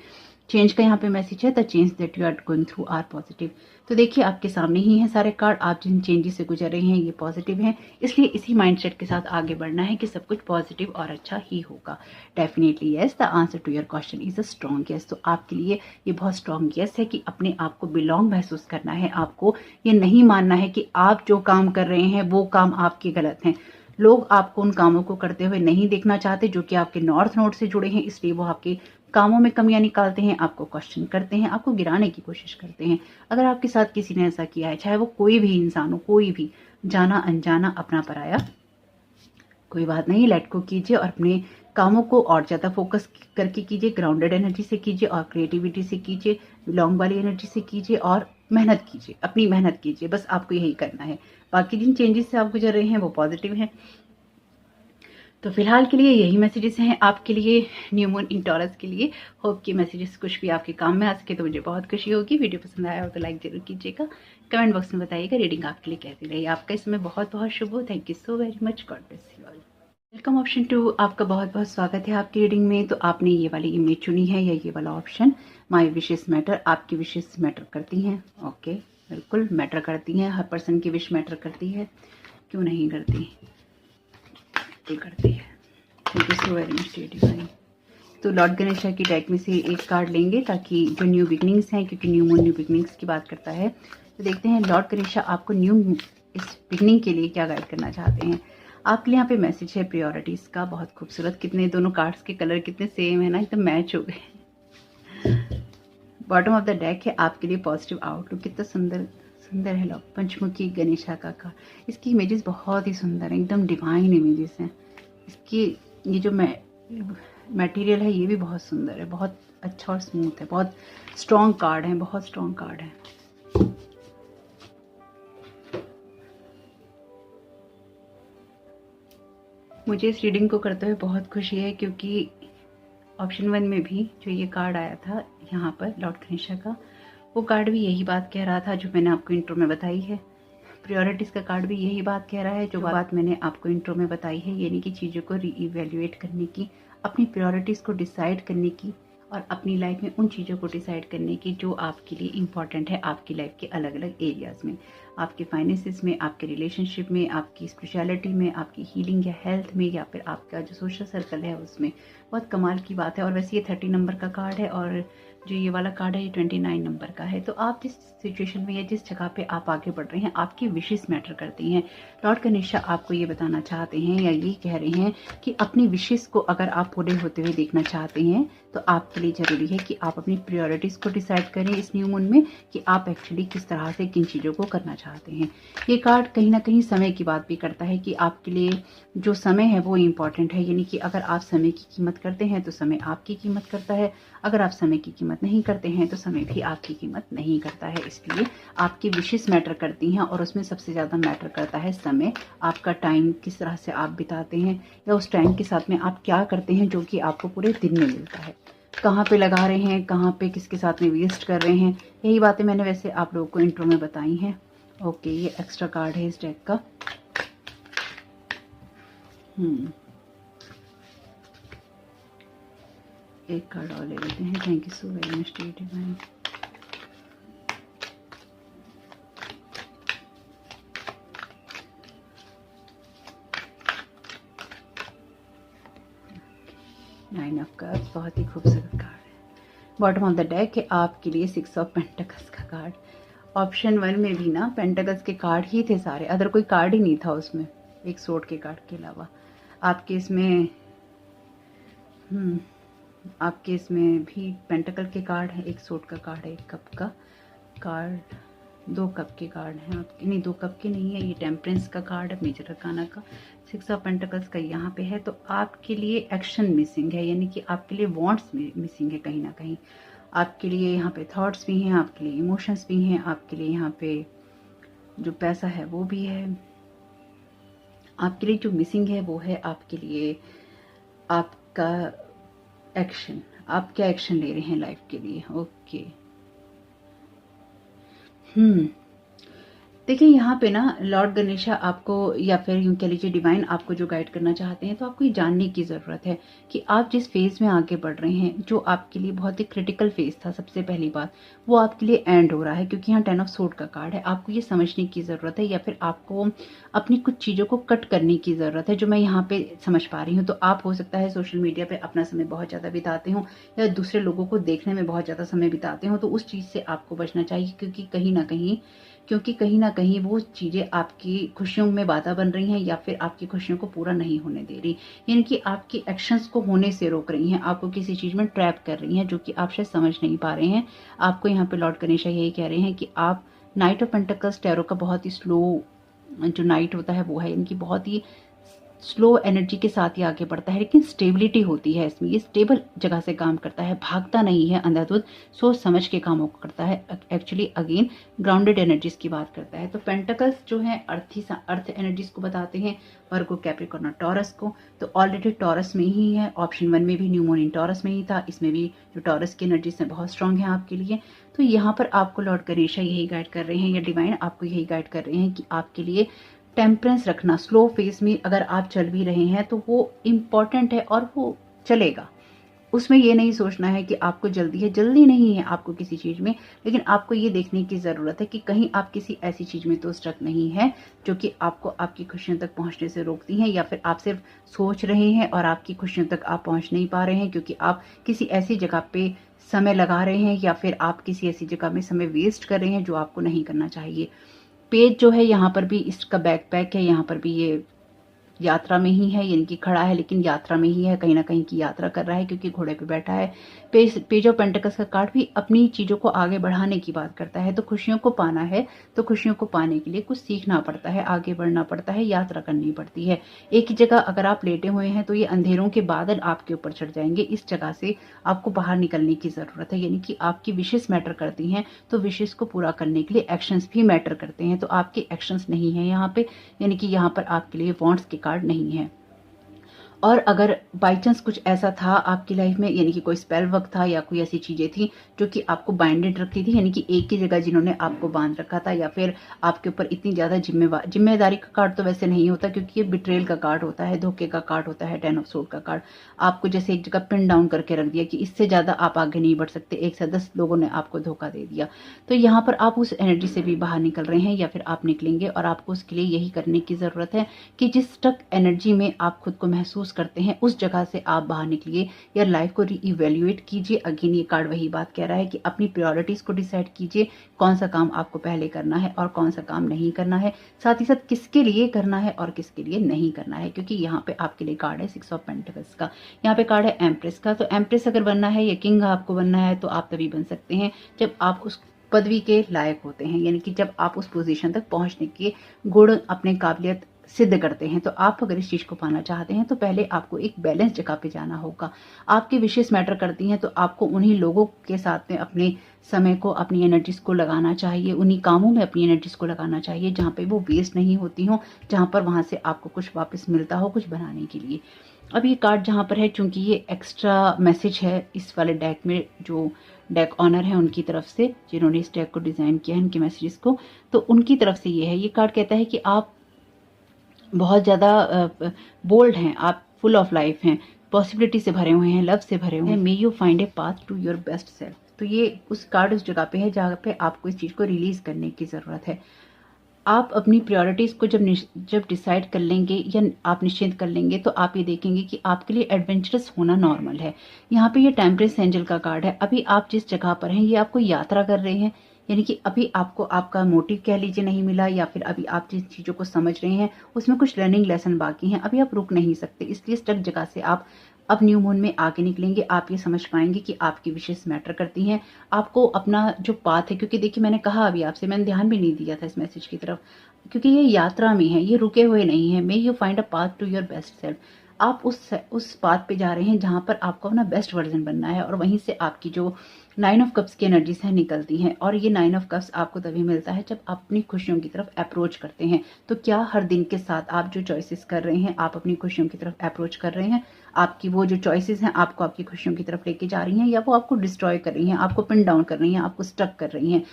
चेंज का यहाँ पे मैसेज है, the change that you are going through are positive. तो देखिए, आपके सामने ही है सारे कार्ड, आप जिन चेंजेस से गुजर रहे हैं ये पॉजिटिव हैं, इसलिए इसी माइंडसेट के साथ आगे बढ़ना है कि सब कुछ पॉजिटिव और अच्छा ही होगा। Definitely yes, the answer to your question is a strong yes. तो आपके लिए ये बहुत स्ट्रॉन्ग यस है कि अपने आप को बिलोंग महसूस करना है। आपको ये नहीं मानना है कि आप जो काम कर रहे हैं वो काम आपके गलत हैं। लोग आपको उन कामों को करते हुए नहीं देखना चाहते जो कि आपके नॉर्थ नोड से जुड़े हैं, इसलिए वो आपके कामों में कमियां निकालते हैं, आपको क्वेश्चन करते हैं, आपको गिराने की कोशिश करते हैं। अगर आपके साथ किसी ने ऐसा किया है, चाहे वो कोई भी इंसान हो, कोई भी, जाना अनजाना, अपना पराया, कोई बात नहीं, लेट को कीजिए और अपने कामों को और ज्यादा फोकस करके कीजिए। ग्राउंडेड एनर्जी से कीजिए और क्रिएटिविटी से कीजिए, बिलोंग वाली एनर्जी से कीजिए और मेहनत कीजिए, अपनी मेहनत कीजिए। बस आपको यही करना है। बाकी जिन चेंजेस से आप गुजर रहे हैं वो पॉजिटिव हैं। तो फिलहाल के लिए यही मैसेजेस हैं आपके लिए, न्यू मून इन टॉरस के लिए। होप कि मैसेजेस कुछ भी आपके काम में आ सके, तो मुझे बहुत खुशी होगी। वीडियो पसंद आया हो तो लाइक जरूर कीजिएगा, कमेंट बॉक्स में बताइएगा रीडिंग आपके लिए कैसी रही। आपका इसमें बहुत बहुत शुभ हो। Thank you so very much, God bless you all. Welcome option 2, आपका बहुत बहुत स्वागत है आपकी रीडिंग में। तो आपने ये वाली इमेज चुनी है या ये वाला ऑप्शन, माई विशेस मैटर। आपकी विशेस मैटर करती हैं, ओके, बिल्कुल मैटर करती हैं। हर पर्सन की विश मैटर करती है, क्यों नहीं करती, करती है। Thank you so very much divine. तो लॉर्ड गणेशा की डेक में से एक कार्ड लेंगे ताकि जो न्यू बिगनिंग्स हैं, क्योंकि न्यू मून न्यू बिगनिंग्स की बात करता है, तो देखते हैं लॉर्ड गणेशा आपको न्यू इस बिगनिंग के लिए क्या गाइड करना चाहते हैं। आपके लिए यहाँ पे मैसेज है प्रायोरिटीज का, बहुत खूबसूरत। कितने दोनों कार्ड्स के कलर कितने सेम है ना, एकदम मैच हो गए। बॉटम ऑफ द डेक है आपके लिए पॉजिटिव आउटलुक। कितना सुंदर सुंदर है लॉर्ड पंचमुखी गणेशा का कार्ड। इसकी इमेजेस बहुत ही सुंदर है, एकदम डिवाइन इमेजेस हैं। इसकी ये जो मटेरियल है ये भी बहुत सुंदर है, बहुत अच्छा और स्मूथ है, बहुत स्ट्रॉन्ग कार्ड है, बहुत स्ट्रॉन्ग कार्ड है। मुझे इस रीडिंग को करते हुए बहुत खुशी है, क्योंकि ऑप्शन 1 में भी जो ये कार्ड आया था यहाँ पर लॉर्ड गणेशा का, वो कार्ड भी यही बात कह रहा था जो मैंने आपको इंट्रो में बताई है। प्रायोरिटीज का कार्ड भी यही बात कह रहा है जो बात मैंने आपको इंट्रो में बताई है, यानी कि चीज़ों को रीइवैल्यूएट करने की, अपनी प्रायोरिटीज को डिसाइड करने की और अपनी लाइफ में उन चीज़ों को डिसाइड करने की जो आपके लिए इम्पॉर्टेंट है आपकी लाइफ के अलग अलग एरियाज़ में, आपके फाइनेंसिस में, आपके रिलेशनशिप में, आपकी स्पिरिचुअलिटी में, आपकी हीलिंग या हेल्थ में, या फिर आपका जो सोशल सर्कल है उसमें। बहुत कमाल की बात है। और वैसे ये 30 नंबर का कार्ड है और जो ये वाला कार्ड है ये 29 नंबर का है। तो आप जिस सिचुएशन में या जिस जगह पे आप आगे बढ़ रहे हैं, आपकी विशेस मैटर करती हैं। लॉर्ड गणेशा आपको ये बताना चाहते हैं या ये कह रहे हैं कि अपनी विशेस को अगर आप पूरे होते हुए देखना चाहते हैं तो आपके लिए ज़रूरी है कि आप अपनी प्रायोरिटीज़ को डिसाइड करें इस न्यू मून में कि आप एक्चुअली किस तरह से किन चीज़ों को करना चाहते हैं। ये कार्ड कहीं ना कहीं समय की बात भी करता है कि आपके लिए जो समय है वो इम्पॉर्टेंट है, यानी कि अगर आप समय की कीमत करते हैं तो समय आपकी कीमत करता है, अगर आप समय की कीमत नहीं करते हैं तो समय भी आपकी कीमत नहीं करता है। इसलिए आपकी विशेस मैटर करती हैं और उसमें सबसे ज़्यादा मैटर करता है समय, आपका टाइम किस तरह से आप बिताते हैं या उस टाइम के साथ में आप क्या करते हैं जो कि आपको पूरे दिन में मिलता है, कहाँ पे लगा रहे हैं, कहाँ पे किसके साथ में वेस्ट कर रहे हैं। यही बातें मैंने वैसे आप लोगों को इंट्रो में बताई हैं। ओके, ये एक्स्ट्रा कार्ड है इस डेक का। एक कार्ड और ले लेते हैं। Thank you so very much divine. Nine of cups बहुत ही खूबसूरत कार्ड है। बॉटम ऑफ द डेक है आपके लिए 6 ऑफ पेंटिकल्स का कार्ड। ऑप्शन 1 में भी ना पेंटिकल्स के कार्ड ही थे सारे, अदर कोई कार्ड ही नहीं था उसमें, एक सोर्ड के कार्ड के अलावा। आपके इसमें आपके इसमें भी पेंटिकल के कार्ड है, एक सोर्ड का कार्ड है, एक कप का कार्ड, 2 कप के कार्ड हैं आपके, नहीं 2 कप के नहीं है, ये टेम्परेंस का कार्ड है, मेजर अरकाना का। 6 ऑफ पेंटिकल्स का यहाँ पे है। तो आपके लिए एक्शन मिसिंग है, यानी कि आपके लिए वांट्स मिसिंग है कहीं ना कहीं। आपके लिए यहाँ पे थॉट्स भी हैं, आपके लिए इमोशंस भी हैं, आपके लिए यहाँ पे जो पैसा है वो भी है। आपके लिए जो मिसिंग है वो है आपके लिए आपका एक्शन, आप क्या एक्शन ले रहे हैं लाइफ के लिए। ओके, देखिए यहाँ पे ना लॉर्ड गणेशा आपको, या फिर यूँ कह लीजिए डिवाइन आपको जो गाइड करना चाहते हैं, तो आपको ये जानने की ज़रूरत है कि आप जिस फेज़ में आगे बढ़ रहे हैं, जो आपके लिए बहुत ही क्रिटिकल फेज़ था, सबसे पहली बात वो आपके लिए एंड हो रहा है, क्योंकि यहाँ 10 ऑफ सोर्ड का कार्ड है। आपको ये समझने की ज़रूरत है या फिर आपको अपनी कुछ चीज़ों को कट करने की ज़रूरत है, जो मैं यहाँ पे समझ पा रही हूँ। तो आप हो सकता है सोशल मीडिया पर अपना समय बहुत ज़्यादा बिताते हो या दूसरे लोगों को देखने में बहुत ज़्यादा समय बिताते हो, तो उस चीज़ से आपको बचना चाहिए, क्योंकि कहीं ना कहीं वो चीज़ें आपकी खुशियों में बाधा बन रही हैं या फिर आपकी खुशियों को पूरा नहीं होने दे रही, यानी कि आपकी एक्शंस को होने से रोक रही हैं, आपको किसी चीज़ में ट्रैप कर रही हैं, जो कि आप शायद समझ नहीं पा रहे हैं। आपको यहाँ पे लॉर्ड गणेशा यही कह रहे हैं कि आप नाइट ऑफ पेंटिकल्स टैरो का बहुत ही स्लो जो नाइट होता है वो है, इनकी बहुत ही स्लो एनर्जी के साथ ही आगे बढ़ता है, लेकिन स्टेबिलिटी होती है इसमें, ये स्टेबल जगह से काम करता है, भागता नहीं है अंधाधुंध, सोच समझ के कामों को करता है। एक्चुअली अगेन ग्राउंडेड एनर्जीज की बात करता है। तो पेंटिकल्स जो है अर्थ एनर्जीज को बताते हैं, वर्गो, कैप्रिकॉर्न और टॉरस को। तो ऑलरेडी टॉरस में ही है, ऑप्शन 1 में भी न्यू मून इन टॉरस में ही था, इसमें भी जो टॉरस की एनर्जीज है बहुत स्ट्रांग है आपके लिए। तो यहाँ पर आपको लॉर्ड गणेशा यही गाइड कर रहे हैं, या डिवाइन आपको यही गाइड कर रहे हैं कि आपके लिए टेम्परेंस रखना, स्लो फेज में अगर आप चल भी रहे हैं तो वो इम्पॉर्टेंट है और वो चलेगा। उसमें ये नहीं सोचना है कि आपको जल्दी है, जल्दी नहीं है आपको किसी चीज़ में, लेकिन आपको ये देखने की ज़रूरत है कि कहीं आप किसी ऐसी चीज़ में तो स्ट्रक नहीं है जो कि आपको आपकी खुशियों तक पहुंचने से रोकती हैं, या फिर आप सिर्फ सोच रहे हैं और आपकी खुशियों तक आप पहुंच नहीं पा रहे हैं क्योंकि आप किसी ऐसी जगह पे समय लगा रहे हैं या फिर आप किसी ऐसी जगह में समय वेस्ट कर रहे हैं जो आपको नहीं करना चाहिए। पेज जो है यहाँ पर भी इसका बैकपैक है, यहाँ पर भी ये यात्रा में ही है, यानी कि खड़ा है लेकिन यात्रा में ही है, कहीं ना कहीं की यात्रा कर रहा है क्योंकि घोड़े पे बैठा है। पेज ऑफ पेंटिकल्स का कार्ड भी अपनी चीज़ों को आगे बढ़ाने की बात करता है। तो खुशियों को पाना है तो खुशियों को पाने के लिए कुछ सीखना पड़ता है, आगे बढ़ना पड़ता है, यात्रा करनी पड़ती है। एक ही जगह अगर आप लेटे हुए हैं तो ये अंधेरों के बादल आपके ऊपर चढ़ जाएंगे, इस जगह से आपको बाहर निकलने की ज़रूरत है, यानी कि आपकी विशेष मैटर करती हैं। तो विशेष को पूरा करने के लिए एक्शंस भी मैटर करते हैं, तो आपके एक्शंस नहीं है यहाँ पे, यानी कि यहाँ पर आपके लिए वांट्स के कार्ड नहीं है। और अगर बाई चांस कुछ ऐसा था आपकी लाइफ में, यानी कि कोई स्पेल वर्क था या कोई ऐसी चीज़ें थी जो कि आपको बाइंडेड रखती थी, यानी कि एक ही जगह जिन्होंने आपको बांध रखा था, या फिर आपके ऊपर इतनी ज़्यादा जिम्मेदारी का कार्ड तो वैसे नहीं होता, क्योंकि ये बिट्रेल का कार्ड होता है, धोखे का कार्ड होता है, 10 ऑफ सोर्ड का कार्ड। आपको जैसे एक जगह पिन डाउन करके रख दिया कि इससे ज़्यादा आप आगे नहीं बढ़ सकते, एक से 10 लोगों ने आपको धोखा दे दिया। तो यहाँ पर आप उस एनर्जी से भी बाहर निकल रहे हैं, या फिर आप निकलेंगे, और आपको उसके लिए यही करने की ज़रूरत है कि जिस स्टक एनर्जी में आप खुद को महसूस करते हैं उस जगह से आप बाहर निकलिए, या लाइफ को रीइवैल्यूएट कीजिए। अगेन ये कार्ड वही बात कह रहा है कि अपनी प्रायोरिटीज को डिसाइड कीजिए, कौन सा काम आपको पहले करना है और कौन सा काम नहीं करना है, साथ ही साथ किसके लिए करना है और किसके लिए नहीं करना है। क्योंकि यहाँ पे आपके लिए कार्ड है 6 ऑफ पेंटिकल्स का, यहाँ पे कार्ड है एम्प्रेस का। तो एम्प्रेस अगर बनना है या किंग आपको बनना है तो आप तभी बन सकते हैं जब आप उस पदवी के लायक होते हैं, यानी कि जब आप उस पोजीशन तक पहुंचने के गुण, अपने काबिलियत सिद्ध करते हैं। तो आप अगर इस चीज को पाना चाहते हैं तो पहले आपको एक बैलेंस जगह पे जाना होगा। आपकी विशेष मैटर करती हैं, तो आपको उन्हीं लोगों के साथ में अपने समय को, अपनी एनर्जीज को लगाना चाहिए, उन्हीं कामों में अपनी एनर्जीज को लगाना चाहिए जहाँ पे वो वेस्ट नहीं होती हो, जहाँ पर वहां से आपको कुछ वापस मिलता हो कुछ बनाने के लिए। अब ये कार्ड जहाँ पर है, चूंकि ये एक्स्ट्रा मैसेज है इस वाले डेक में, जो डेक ऑनर है उनकी तरफ से, जिन्होंने इस डेक को डिजाइन किया है, इनके मैसेजेस को, तो उनकी तरफ से ये है। ये कार्ड कहता है कि आप बहुत ज़्यादा बोल्ड हैं, आप फुल ऑफ लाइफ हैं, पॉसिबिलिटी से भरे हुए हैं, लव से भरे हुए हैं। May you find a path to your best self. तो ये उस कार्ड उस जगह पे है जहाँ पे आपको इस चीज़ को रिलीज करने की ज़रूरत है। आप अपनी प्रायोरिटीज़ को जब डिसाइड कर लेंगे या आप निश्चित कर लेंगे, तो आप ये देखेंगे कि आपके लिए एडवेंचरस होना नॉर्मल है। यहाँ पे ये टेम्परेंस एंजल का कार्ड है। अभी आप जिस जगह पर हैं, ये आपको यात्रा कर रहे हैं, यानी कि अभी आपको आपका मोटिव कह लीजिए नहीं मिला, या फिर अभी आप जिन चीज़ों को समझ रहे हैं उसमें कुछ लर्निंग लेसन बाकी हैं, अभी आप रुक नहीं सकते। इसलिए स्टक जगह से आप अब न्यू मून में आगे निकलेंगे। आप ये समझ पाएंगे कि आपकी विशेष मैटर करती हैं, आपको अपना जो पाथ है, क्योंकि देखिए मैंने कहा अभी आपसे, मैंने ध्यान भी नहीं दिया था इस मैसेज की तरफ, क्योंकि ये यात्रा में है, ये रुके हुए नहीं है। May you find a path to your best self. आप उस पाथ पे जा रहे हैं जहां पर आपको अपना बेस्ट वर्जन बनना है, और वहीं से आपकी जो 9 ऑफ कप्स की एनर्जीज हैं निकलती हैं। और ये 9 ऑफ कप्स आपको तभी मिलता है जब आप अपनी खुशियों की तरफ अप्रोच करते हैं। तो क्या हर दिन के साथ आप जो चॉइसेस कर रहे हैं, आप अपनी खुशियों की तरफ अप्रोच कर रहे हैं? आपकी वो जो चॉइसेस हैं आपको आपकी खुशियों की तरफ लेके जा रही हैं, या वो आपको डिस्ट्रॉय कर रही हैं, आपको पिन डाउन कर रही हैं, आपको स्टक कर रही हैं?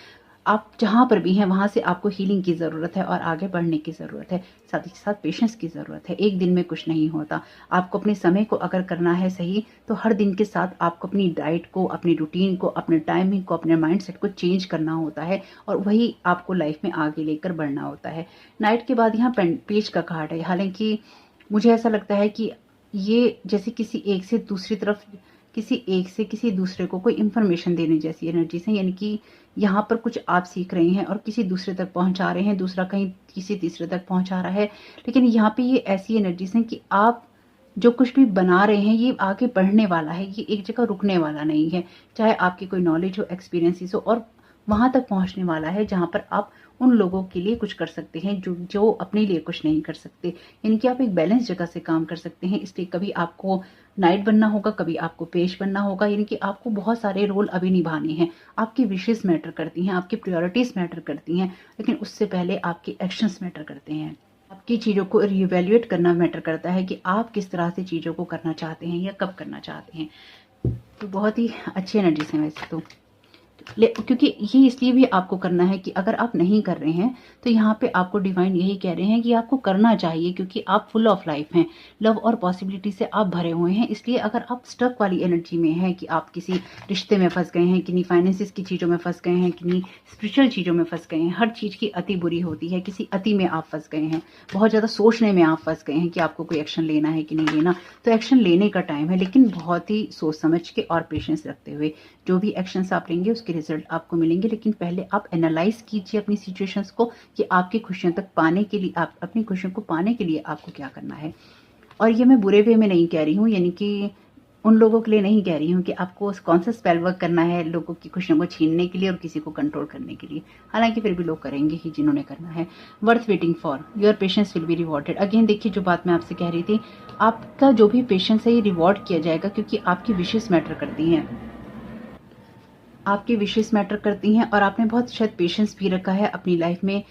आप जहाँ पर भी हैं वहाँ से आपको हीलिंग की ज़रूरत है और आगे बढ़ने की ज़रूरत है। साथ ही साथ पेशेंस की ज़रूरत है। एक दिन में कुछ नहीं होता। आपको अपने समय को अगर करना है सही, तो हर दिन के साथ आपको अपनी डाइट को, अपनी रूटीन को, अपने टाइमिंग को, अपने माइंडसेट को चेंज करना होता है, और वही आपको लाइफ में आगे लेकर बढ़ना होता है। नाइट के बाद यहाँ पेज का कार्ड है। हालांकि मुझे ऐसा लगता है कि ये जैसे किसी एक से दूसरी तरफ, किसी एक से किसी दूसरे को कोई इन्फॉर्मेशन देने जैसी एनर्जी है, यानी कि यहाँ पर कुछ आप सीख रहे हैं और किसी दूसरे तक पहुंचा रहे हैं, दूसरा कहीं किसी तीसरे तक पहुंचा रहा है। लेकिन यहाँ पे ये ऐसी एनर्जीज हैं कि आप जो कुछ भी बना रहे हैं ये आगे बढ़ने वाला है, ये एक जगह रुकने वाला नहीं है। चाहे आपकी कोई नॉलेज हो, एक्सपीरियंसेस हो, और वहां तक पहुंचने वाला है जहां पर आप उन लोगों के लिए कुछ कर सकते हैं जो अपने लिए कुछ नहीं कर सकते। यानी कि आप एक बैलेंस जगह से काम कर सकते हैं। इसलिए कभी आपको नाइट बनना होगा, कभी आपको पेश बनना होगा, यानी कि आपको बहुत सारे रोल अभी निभाने हैं। आपकी विशेष मैटर करती हैं, आपकी प्रायोरिटीज मैटर करती हैं, लेकिन उससे पहले आपके एक्शंस मैटर करते हैं। आपकी चीज़ों को रिवैल्यूएट करना मैटर करता है कि आप किस तरह से चीज़ों को करना चाहते हैं या कब करना चाहते हैं। तो बहुत ही अच्छी एनर्जीज हैं वैसे तो, क्योंकि ये इसलिए भी आपको करना है कि अगर आप नहीं कर रहे हैं तो यहाँ पे आपको डिवाइन यही कह रहे हैं कि आपको करना चाहिए, क्योंकि आप फुल ऑफ लाइफ हैं, लव और पॉसिबिलिटी से आप भरे हुए हैं। इसलिए अगर आप स्टक वाली एनर्जी में हैं कि आप किसी रिश्ते में फंस गए हैं, किन्हीं फाइनेंसिस की चीज़ों में फंस गए हैं, किन्हीं स्पिरिचुअल चीज़ों में फंस गए हैं, हर चीज़ की अति बुरी होती है, किसी अति में आप फंस गए हैं, बहुत ज़्यादा सोचने में आप फंस गए हैं कि आपको कोई एक्शन लेना है कि नहीं लेना, तो एक्शन लेने का टाइम है, लेकिन बहुत ही सोच समझ के और पेशेंस रखते हुए। जो भी एक्शंस आप लेंगे उसके रिजल्ट आपको मिलेंगे, लेकिन पहले आप एनालाइज कीजिए अपनी सिचुएशंस को कि आपकी खुशियों तक पाने के लिए, आप अपनी खुशियों को पाने के लिए आपको क्या करना है। और ये मैं बुरे वे में नहीं कह रही हूँ, यानी कि उन लोगों के लिए नहीं कह रही हूँ कि आपको कौन सा स्पेल वर्क करना है लोगों की खुशियों को छीनने के लिए और किसी को कंट्रोल करने के लिए। हालांकि फिर भी लोग करेंगे ही जिन्होंने करना है। Worth waiting for, your patience will be rewarded. Again देखिए, जो बात मैं आपसे कह रही थी, आपका जो भी पेशेंस है ये रिवॉर्ड किया जाएगा, क्योंकि आपकी विशेष मैटर करती हैं, आपकी विशेष मैटर करती हैं, और आपने बहुत शायद पेशेंस भी रखा है अपनी लाइफ में।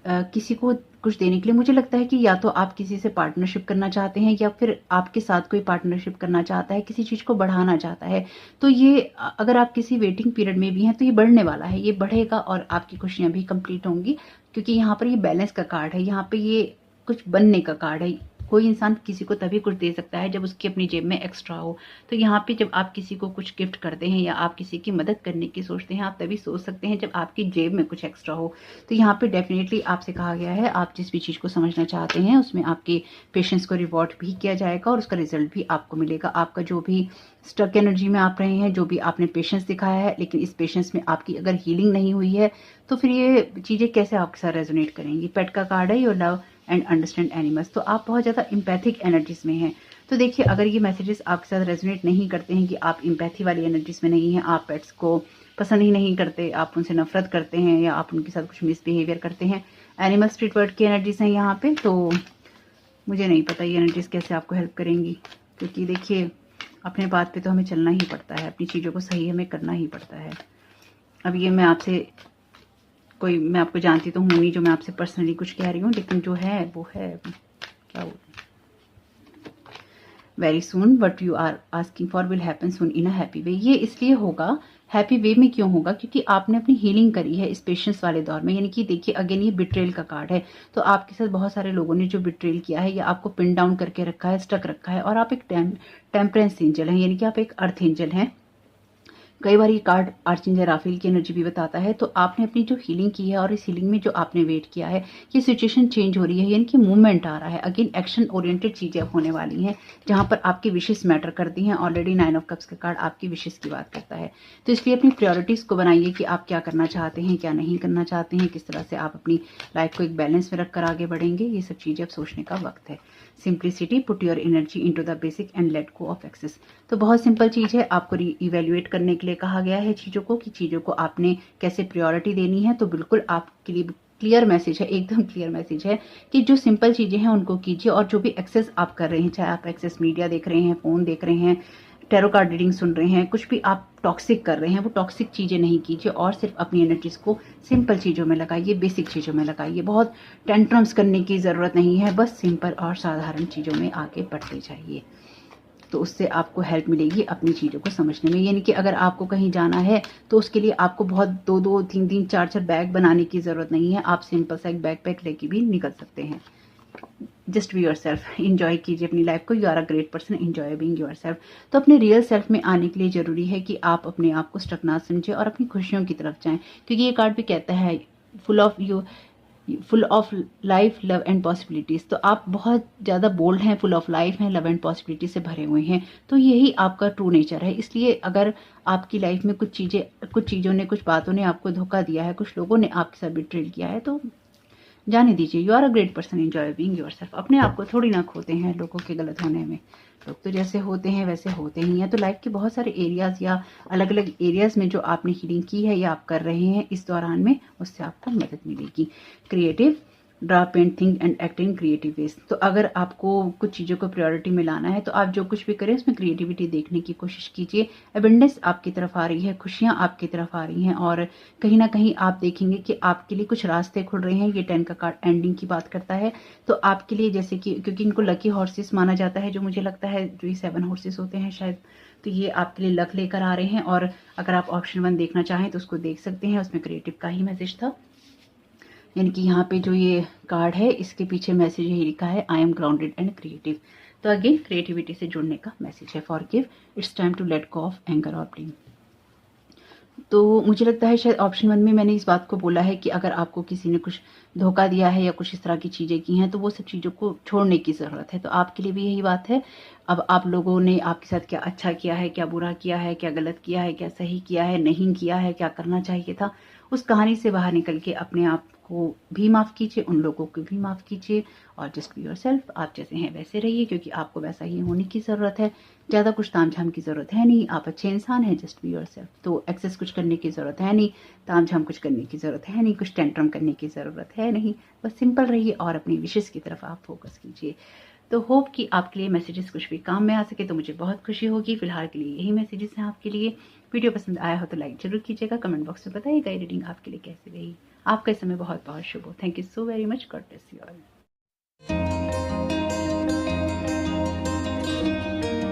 किसी को कुछ देने के लिए। मुझे लगता है कि या तो आप किसी से पार्टनरशिप करना चाहते हैं या फिर आपके साथ कोई पार्टनरशिप करना चाहता है, किसी चीज़ को बढ़ाना चाहता है। तो ये अगर आप किसी वेटिंग पीरियड में भी हैं तो ये बढ़ने वाला है, ये बढ़ेगा और आपकी खुशियाँ भी कंप्लीट होंगी, क्योंकि यहाँ पर ये बैलेंस का कार्ड है, यहाँ पे ये कुछ बनने का कार्ड है। कोई इंसान किसी को तभी कुछ दे सकता है जब उसकी अपनी जेब में एक्स्ट्रा हो। तो यहाँ पे जब आप किसी को कुछ गिफ्ट करते हैं या आप किसी की मदद करने की सोचते हैं, आप तभी सोच सकते हैं जब आपकी जेब में कुछ एक्स्ट्रा हो। तो यहाँ पे डेफिनेटली आपसे कहा गया है, आप जिस भी चीज़ को समझना चाहते हैं उसमें आपके पेशेंस को रिवॉर्ड भी किया जाएगा और उसका रिजल्ट भी आपको मिलेगा। आपका जो भी स्टक एनर्जी में आप रहे हैं, जो भी आपने पेशेंस दिखाया है, लेकिन इस पेशेंस में आपकी अगर हीलिंग नहीं हुई है तो फिर ये चीज़ें कैसे आपके साथ रेजोनेट करेंगी। पेट का कार्ड है, your love and understand animals. तो आप बहुत ज़्यादा एम्पैथिक एनर्जीज में हैं। तो देखिए, अगर ये मैसेजेस आपके साथ रेजोनेट नहीं करते हैं कि आप एम्पैथी वाली एनर्जीज में नहीं हैं, आप पेट्स को पसंद ही नहीं करते, आप उनसे नफरत करते हैं या आप उनके साथ कुछ मिसबिहेवियर करते हैं, एनिमल स्पिरिट वर्ल्ड की एनर्जीज हैं यहाँ पे, तो मुझे नहीं पता ये एनर्जीज कैसे आपको हेल्प करेंगी। क्योंकि देखिए, अपने बात पे तो हमें चलना ही पड़ता है, अपनी चीज़ों को सही हमें करना ही पड़ता है। अब ये मैं आपको जानती तो हूँ नहीं, जो मैं आपसे पर्सनली कुछ कह रही हूँ, लेकिन जो है वो है, क्या बोलूं, very soon what you are asking for will happen soon in a happy way. ये इसलिए होगा, हैप्पी वे में क्यों होगा, क्योंकि आपने अपनी हीलिंग करी है इस पेशेंस वाले दौर में। यानी कि देखिए, अगेन ये बिट्रेल का कार्ड है, तो आपके साथ बहुत सारे लोगों ने जो बिट्रेल किया है या आपको पिन डाउन करके रखा है, स्टक रखा है, और आप एक टेम्परेंस एंजल हैं, यानी कि आप एक अर्थ एंजल हैं। कई बार ये कार्ड आर्चएंजल राफेल की एनर्जी भी बताता है। तो आपने अपनी जो हीलिंग की है और इस हीलिंग में जो आपने वेट किया है, ये सिचुएशन चेंज हो रही है, यानी कि मूवमेंट आ रहा है। अगेन एक्शन ओरिएंटेड चीजें अब होने वाली हैं, जहां पर आपकी विशेष मैटर करती हैं। ऑलरेडी 9 ऑफ कप्स का कार्ड आपकी विशेष की बात करता है। तो इसलिए अपनी प्रायोरिटीज को बनाइए कि आप क्या करना चाहते हैं, क्या नहीं करना चाहते हैं, किस तरह से आप अपनी लाइफ को एक बैलेंस में रखकर आगे बढ़ेंगे। ये सब चीजें अब सोचने का वक्त है। Simplicity, put your energy into the basic and let go of excess. तो बहुत सिंपल चीज है, आपको रीइवैल्यूएट करने के लिए कहा गया है चीजों को, कि चीजों को आपने कैसे प्रायोरिटी देनी है। तो बिल्कुल आपके लिए क्लियर मैसेज है, एकदम क्लियर मैसेज है कि जो सिंपल चीजें हैं उनको कीजिए, और जो भी एक्सेस आप कर रहे हैं, चाहे आप एक्सेस मीडिया देख रहे हैं, फोन देख रहे हैं, टैरो कार्ड रीडिंग सुन रहे हैं, कुछ भी आप टॉक्सिक कर रहे हैं, वो टॉक्सिक चीजें नहीं कीजिए, और सिर्फ अपनी एनर्जीज को सिंपल चीजों में लगाइए, बेसिक चीजों में लगाइए। बहुत टेंट्रम्स करने की जरूरत नहीं है, बस सिंपल और साधारण चीजों में आगे बढ़ते जाइए। तो उससे आपको हेल्प मिलेगी अपनी चीज़ों को समझने में। यानी कि अगर आपको कहीं जाना है तो उसके लिए आपको बहुत 2-2, 3-3, 4-4 बैग बनाने की ज़रूरत नहीं है। आप सिंपल सा एक बैग पैक लेके भी निकल सकते हैं। Just be yourself, enjoy कीजिए अपनी लाइफ को। You are a great person, enjoy being yourself. तो अपने रियल सेल्फ में आने के लिए ज़रूरी है कि आप अपने आप को स्टक ना समझें और अपनी खुशियों की तरफ जाएं, क्योंकि ये कार्ड भी कहता है full of life, love and possibilities. तो आप बहुत ज़्यादा बोल्ड हैं, फुल ऑफ लाइफ हैं, लव एंड पॉसिबिलिटी से भरे हुए हैं। तो यही आपका ट्रू नेचर है। इसलिए अगर आपकी लाइफ में कुछ चीज़ों ने, कुछ बातों ने आपको धोखा दिया है, कुछ लोगों ने आपके साथ बिट्रेल किया है, तो जाने दीजिए। You are a great person, enjoy being yourself. अपने आप को थोड़ी ना खोते हैं लोगों के गलत होने में। लोग तो जैसे होते हैं वैसे होते ही हैं। तो लाइफ के बहुत सारे एरियाज या अलग अलग एरियाज में जो आपने हीलिंग की है या आप कर रहे हैं इस दौरान में, उससे आपको मदद मिलेगी। Creative, draw, paint, think and act in creative ways. तो अगर आपको कुछ चीज़ों को प्रायोरिटी में लाना है तो आप जो कुछ भी करें उसमें क्रिएटिविटी देखने की कोशिश कीजिए। एबंडेंस आपकी तरफ आ रही है, खुशियाँ आपकी तरफ आ रही हैं, और कहीं ना कहीं आप देखेंगे कि आपके लिए कुछ रास्ते खुल रहे हैं। ये 10 का कार्ड एंडिंग की बात करता है। तो आपके लिए, जैसे कि क्योंकि इनको लकी हॉर्सेस माना जाता है, जो मुझे लगता है जो ये 7 हॉर्सेस होते हैं शायद, तो ये आपके लिए लक लेकर आ रहे हैं। और अगर आप ऑप्शन 1 देखना चाहें तो उसको देख सकते हैं, उसमें क्रिएटिव का ही मैसेज था। यानी कि यहाँ पे जो ये कार्ड है इसके पीछे मैसेज यही लिखा है, I am grounded and creative. तो अगेन क्रिएटिविटी से जुड़ने का मैसेज है। Forgive, it's time to let go of anger और ब्लेम। तो मुझे लगता है शायद ऑप्शन 1 में मैंने इस बात को बोला है कि अगर आपको किसी ने कुछ धोखा दिया है या कुछ इस तरह की चीज़ें की हैं तो वो सब चीज़ों को छोड़ने की ज़रूरत है। तो आपके लिए भी यही बात है। अब आप लोगों ने आपके साथ क्या अच्छा किया है, क्या बुरा किया है, क्या गलत किया है, क्या सही किया है, नहीं किया है, क्या करना चाहिए था, उस कहानी से बाहर निकल के अपने आप को भी माफ़ कीजिए, उन लोगों को भी माफ़ कीजिए, और जस्ट बी योरसेल्फ। आप जैसे हैं वैसे रहिए, क्योंकि आपको वैसा ही होने की ज़रूरत है। ज़्यादा कुछ तामझाम की ज़रूरत है नहीं, आप अच्छे इंसान हैं, जस्ट बी योरसेल्फ। तो एक्सेस कुछ करने की ज़रूरत है नहीं, तामझाम कुछ करने की ज़रूरत है नहीं, कुछ टेंट्रम करने की ज़रूरत है नहीं। बस सिंपल रहिए और अपनी विशेष की तरफ आप फोकस कीजिए। तो होप कि आपके लिए मैसेजेस कुछ भी काम में आ सके तो मुझे बहुत खुशी होगी। फिलहाल के लिए यही मैसेजेस हैं आपके लिए। वीडियो पसंद आया हो तो लाइक ज़रूर कीजिएगा, कमेंट बॉक्स में बताइएगा ये रीडिंग आपके लिए कैसी रही। आपका समय बहुत बहुत शुभ हो। Thank you so very much. God bless you all.